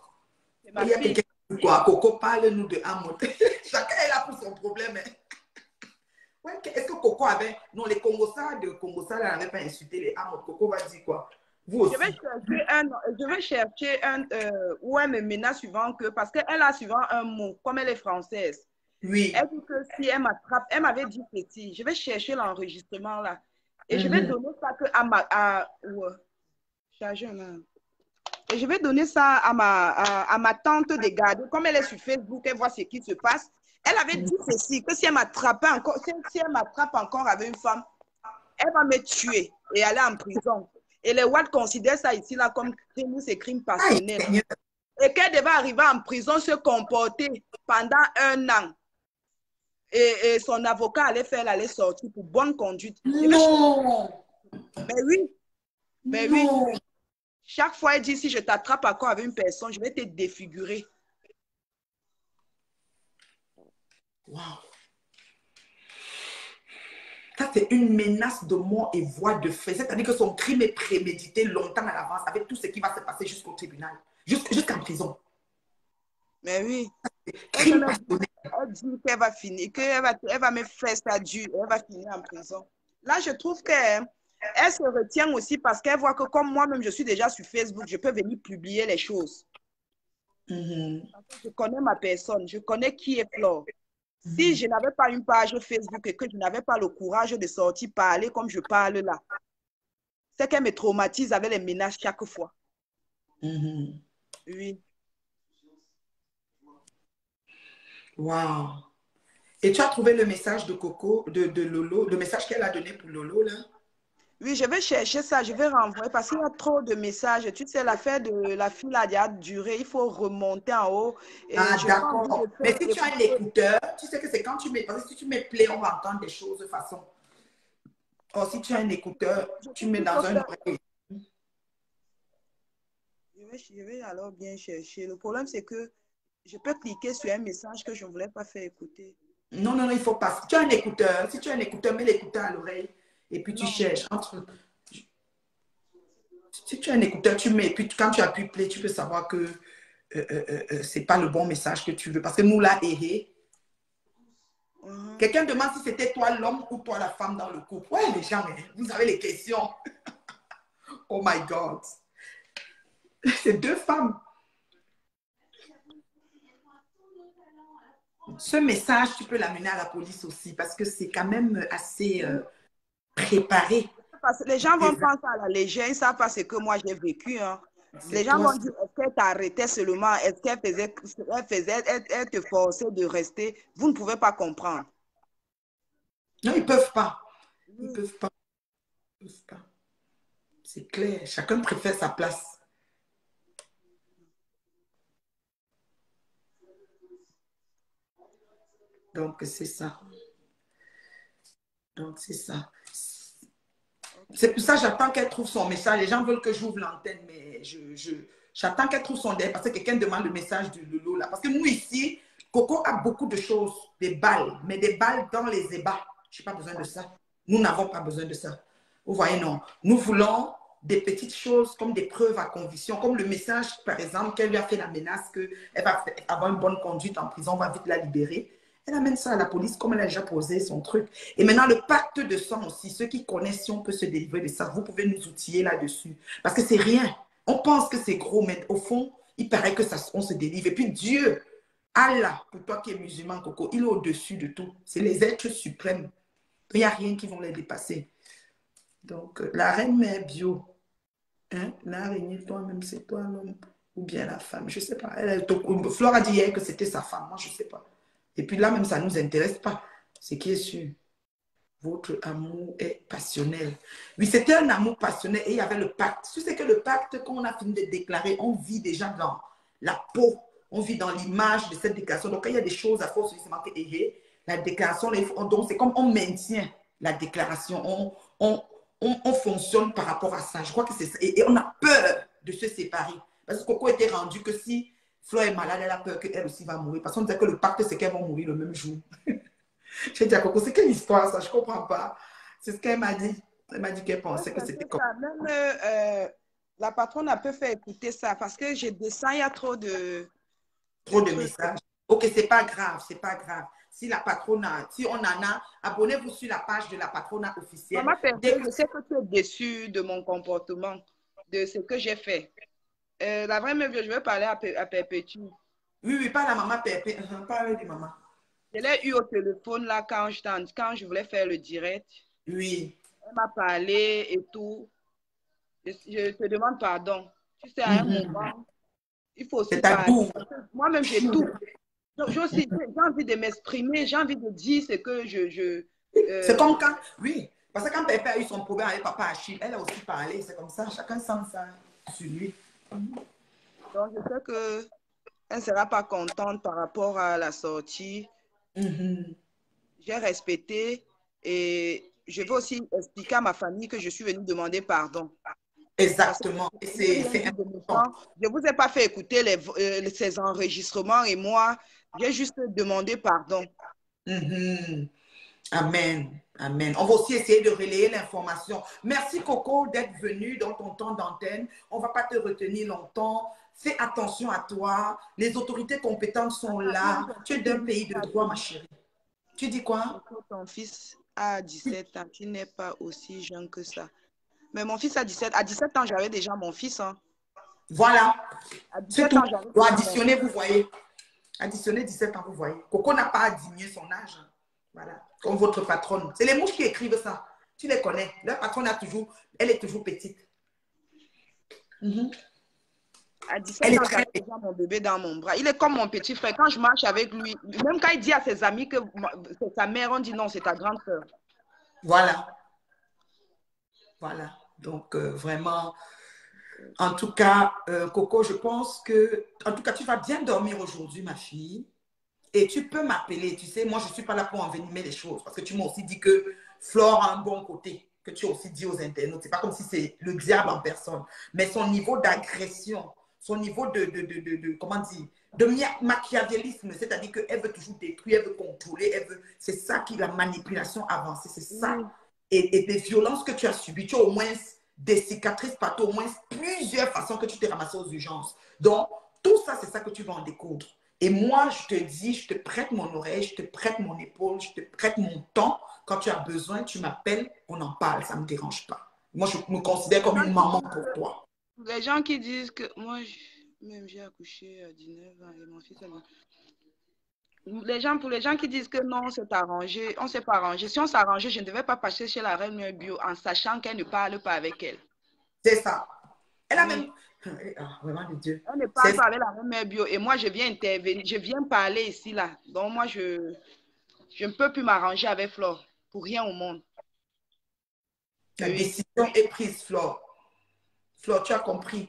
Il y a quelqu'un qui quoi? Coco, parle-nous de Amour. Chacun est là pour son problème. Ouais, est-ce que Coco avait... Non, les Congossas de Congossas n'avaient pas insulté les Amour. Coco va dire quoi? Vous aussi. Je vais chercher un où elle me menace suivant que, parce qu'elle a souvent un mot, comme elle est française. Oui. Elle dit que si elle m'attrape, elle m'avait dit petit. Je vais chercher l'enregistrement là. Et je vais donner ça et je vais donner ça à ma tante de garder. Comme elle est sur Facebook, elle voit ce qui se passe. Elle avait dit ceci, que si elle m'attrape encore avec une femme, elle va me tuer et aller en prison. Et les Watt considèrent ça ici là comme crime ou c'est crime passionnel. Et qu'elle devait arriver en prison, se comporter pendant 1 an. Et son avocat allait sortir pour bonne conduite. Non! Mais oui. Mais non. Oui. Chaque fois, elle dit, si je t'attrape encore avec une personne, je vais te défigurer. Wow. Ça, c'est une menace de mort et voie de fait. C'est-à-dire que son crime est prémédité longtemps à l'avance avec tout ce qui va se passer jusqu'au tribunal, jusqu'en prison. Mais oui. Crime passionnel. Elle dit qu'elle va finir, elle va me faire ça dur, elle va finir en prison. Là, je trouve qu'elle se retient aussi parce qu'elle voit que comme moi-même, je suis déjà sur Facebook, je peux venir publier les choses. Je connais ma personne, je connais qui est Flore. Si je n'avais pas une page Facebook et que je n'avais pas le courage de sortir parler comme je parle là, c'est qu'elle me traumatise avec les menaces chaque fois. Oui. Wow. Et tu as trouvé le message de Coco, de Lolo, le message qu'elle a donné pour Lolo, là? Oui, je vais chercher ça, je vais renvoyer parce qu'il y a trop de messages. Tu sais, l'affaire de la fille a déjà duré, il faut remonter en haut. Ah, d'accord. Mais si tu as un écouteur, tu sais que c'est quand tu mets, parce que si tu mets play, on va entendre des choses de façon. Oh, si tu as un écouteur, tu mets dans un oreille. Je vais alors bien chercher. Le problème, c'est que je peux cliquer sur un message que je ne voulais pas faire écouter. Non, non, non, il ne faut pas. Si tu as un écouteur, mets l'écouteur à l'oreille et puis tu cherches. Si tu as un écouteur, tu mets, et puis quand tu appuies play, tu peux savoir que ce n'est pas le bon message que tu veux. Parce que nous, là, quelqu'un demande si c'était toi l'homme ou toi la femme dans le couple. Ouais, les gens, vous avez les questions. Oh my God. C'est deux femmes. Ce message, tu peux l'amener à la police aussi parce que c'est quand même assez préparé. Parce que les gens vont prendre ça à la légère, ils ne savent pas ce que moi j'ai vécu. Hein. Les gens vont dire, est-ce qu'elle t'arrêtait seulement? Est-ce qu'elle te forçait de rester? Vous ne pouvez pas comprendre. Non, ils ne peuvent pas. Ils ne peuvent pas. C'est clair. Chacun préfère sa place. Donc, c'est ça. Donc, c'est ça. C'est pour ça que j'attends qu'elle trouve son message. Les gens veulent que j'ouvre l'antenne, mais j'attends qu'elle trouve son derrière parce que quelqu'un demande le message du Lolo là. Parce que nous ici, Coco a beaucoup de choses, des balles, mais des balles dans les ébats. Je n'ai pas besoin de ça. Nous n'avons pas besoin de ça. Vous voyez, non. Nous voulons des petites choses comme des preuves à conviction, comme le message, par exemple, qu'elle lui a fait la menace qu'elle va avoir une bonne conduite en prison, on va vite la libérer. Elle amène ça à la police comme elle a déjà posé son truc. Et maintenant, le pacte de sang aussi, ceux qui connaissent, si on peut se délivrer de ça, vous pouvez nous outiller là-dessus. Parce que c'est rien. On pense que c'est gros, mais au fond, il paraît que ça, on se délivre. Et puis Dieu, Allah, pour toi qui es musulman, Coco, il est au-dessus de tout. C'est les êtres suprêmes. Il n'y a rien qui vont les dépasser. Donc, la reine mère bio, hein, l'araignée, toi-même, c'est toi l'homme ou bien la femme, je ne sais pas. Flore a dit hier que c'était sa femme, moi, je ne sais pas. Et puis là, même, ça ne nous intéresse pas. Ce qui est sûr, votre amour est passionnel. Oui, c'était un amour passionnel et il y avait le pacte. Tu sais que le pacte, quand on a fini de déclarer, on vit déjà dans la peau, on vit dans l'image de cette déclaration. Donc, quand il y a des choses à force, c'est marqué la déclaration, donc c'est comme on maintient la déclaration, on fonctionne par rapport à ça. Je crois que c'est ça. Et on a peur de se séparer. Parce que Coco était rendu que si Flore est malade, elle a peur qu'elle aussi va mourir. Parce qu'on disait que le pacte, c'est qu'elles vont mourir le même jour. J'ai dit à Coco, c'est quelle histoire ça? Je ne comprends pas. C'est ce qu'elle m'a dit. Elle m'a dit qu'elle pensait que c'était comme ça. Même la patronne a pu faire écouter ça parce que je descends, il y a trop de messages. Ok, c'est pas grave, c'est pas grave. Si la patronne si on en a, abonnez-vous sur la page de la patronne officielle. Maman, je sais que tu es déçue de mon comportement, de ce que j'ai fait. La vraie meuf, je vais parler à Perpétue. Oui, pas la maman Perpétue, pas avec maman. Je l'ai eu au téléphone là quand je voulais faire le direct. Oui. Elle m'a parlé et tout. Je te demande pardon. Tu sais, à un moment, il faut aussi parler. Moi-même, j'ai tout. J'ai envie de m'exprimer, j'ai envie de dire ce que C'est comme quand, oui, parce que quand Pépé a eu son problème avec papa Achille, elle a aussi parlé, c'est comme ça, chacun sent ça sur lui. Donc, je sais qu'elle ne sera pas contente par rapport à la sortie. J'ai respecté et je veux aussi expliquer à ma famille que je suis venue demander pardon. Exactement. C'est important. Je ne vous ai pas fait écouter ces enregistrements et moi, j'ai juste demandé pardon. Amen. Amen. On va aussi essayer de relayer l'information. Merci Coco d'être venue dans ton temps d'antenne. On ne va pas te retenir longtemps. Fais attention à toi. Les autorités compétentes sont là. Tu es d'un pays de droit, ma chérie. Tu dis quoi? Ton fils a 17 ans, tu n'es pas aussi jeune que ça. Mais mon fils a 17. À 17 ans, j'avais déjà mon fils. Hein. Voilà. C'est tout. Ans, Pour additionner, vous voyez. Additionner 17 ans, vous voyez. Coco n'a pas à diminuer son âge. Voilà. Comme votre patronne. C'est les mouches qui écrivent ça. Tu les connais. Leur patronne elle est toujours petite. À 17 ans, j'avais déjà mon bébé dans mon bras. Il est comme mon petit frère. Quand je marche avec lui, même quand il dit à ses amis que c'est sa mère, on dit non, c'est ta grande sœur. Voilà. Voilà. Donc, vraiment, en tout cas, Coco, je pense que, en tout cas, tu vas bien dormir aujourd'hui, ma fille. Et tu peux m'appeler. Tu sais, moi, je ne suis pas là pour envenimer les choses. Parce que tu m'as aussi dit que Flore a un bon côté. Que tu as aussi dit aux internautes. Ce n'est pas comme si c'est le diable en personne. Mais son niveau d'agression, son niveau comment dire, de machiavélisme, c'est-à-dire qu'elle veut toujours détruire, elle veut contrôler, c'est ça qui est la manipulation avancée, c'est ça. Et des violences que tu as subies, tu as au moins des cicatrices partout, au moins plusieurs façons que tu t'es ramassé aux urgences. Donc, tout ça, c'est ça que tu vas en découdre. Et moi, je te dis, je te prête mon oreille, je te prête mon épaule, je te prête mon temps. Quand tu as besoin, tu m'appelles, on en parle, ça ne me dérange pas. Moi, je me considère comme une maman pour toi. Les gens qui disent que moi, même j'ai accouché à 19 ans et mon fils a... Pour les gens qui disent que non, c'est arrangé, on ne s'est pas arrangé. Si on s'arrangeait, je ne devais pas passer chez la reine bio en sachant qu'elle ne parle pas avec elle. C'est ça. Elle a même... vraiment de Dieu. Elle ne parle pas avec la reine bio et moi, je viens intervenir, je viens parler ici, là. Donc, moi, je ne peux plus m'arranger avec Flore pour rien au monde. La décision est prise, Flore. Flore, tu as compris.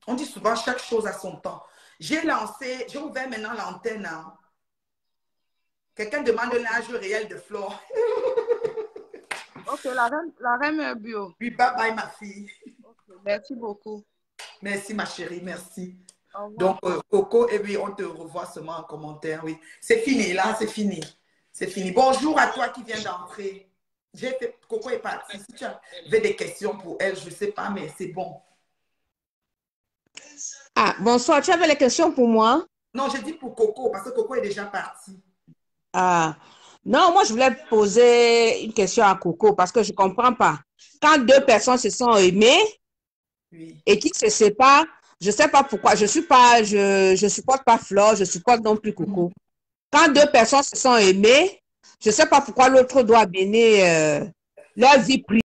On dit souvent chaque chose à son temps. J'ai ouvert maintenant l'antenne. Hein. Quelqu'un demande l'âge réel de Flore. Ok, la reine bio. Oui, bye bye ma fille. Okay, merci beaucoup. Merci ma chérie, merci. Donc, Coco, et oui, on te revoit seulement en commentaire, oui. C'est fini, là, c'est fini. C'est fini. Bonjour à toi qui viens d'entrer. Coco est partie. Si tu avais des questions pour elle, je ne sais pas, mais c'est bon. Ah, bonsoir. Tu avais les questions pour moi? Non, j'ai dit pour Coco, parce que Coco est déjà parti. Ah, non, moi, je voulais poser une question à Coco, parce que je ne comprends pas. Quand deux personnes se sont aimées et qui se séparent, je ne sais pas pourquoi. Je supporte pas Flore, je supporte non plus Coco. Quand deux personnes se sont aimées, je ne sais pas pourquoi l'autre doit mener leur vie privée.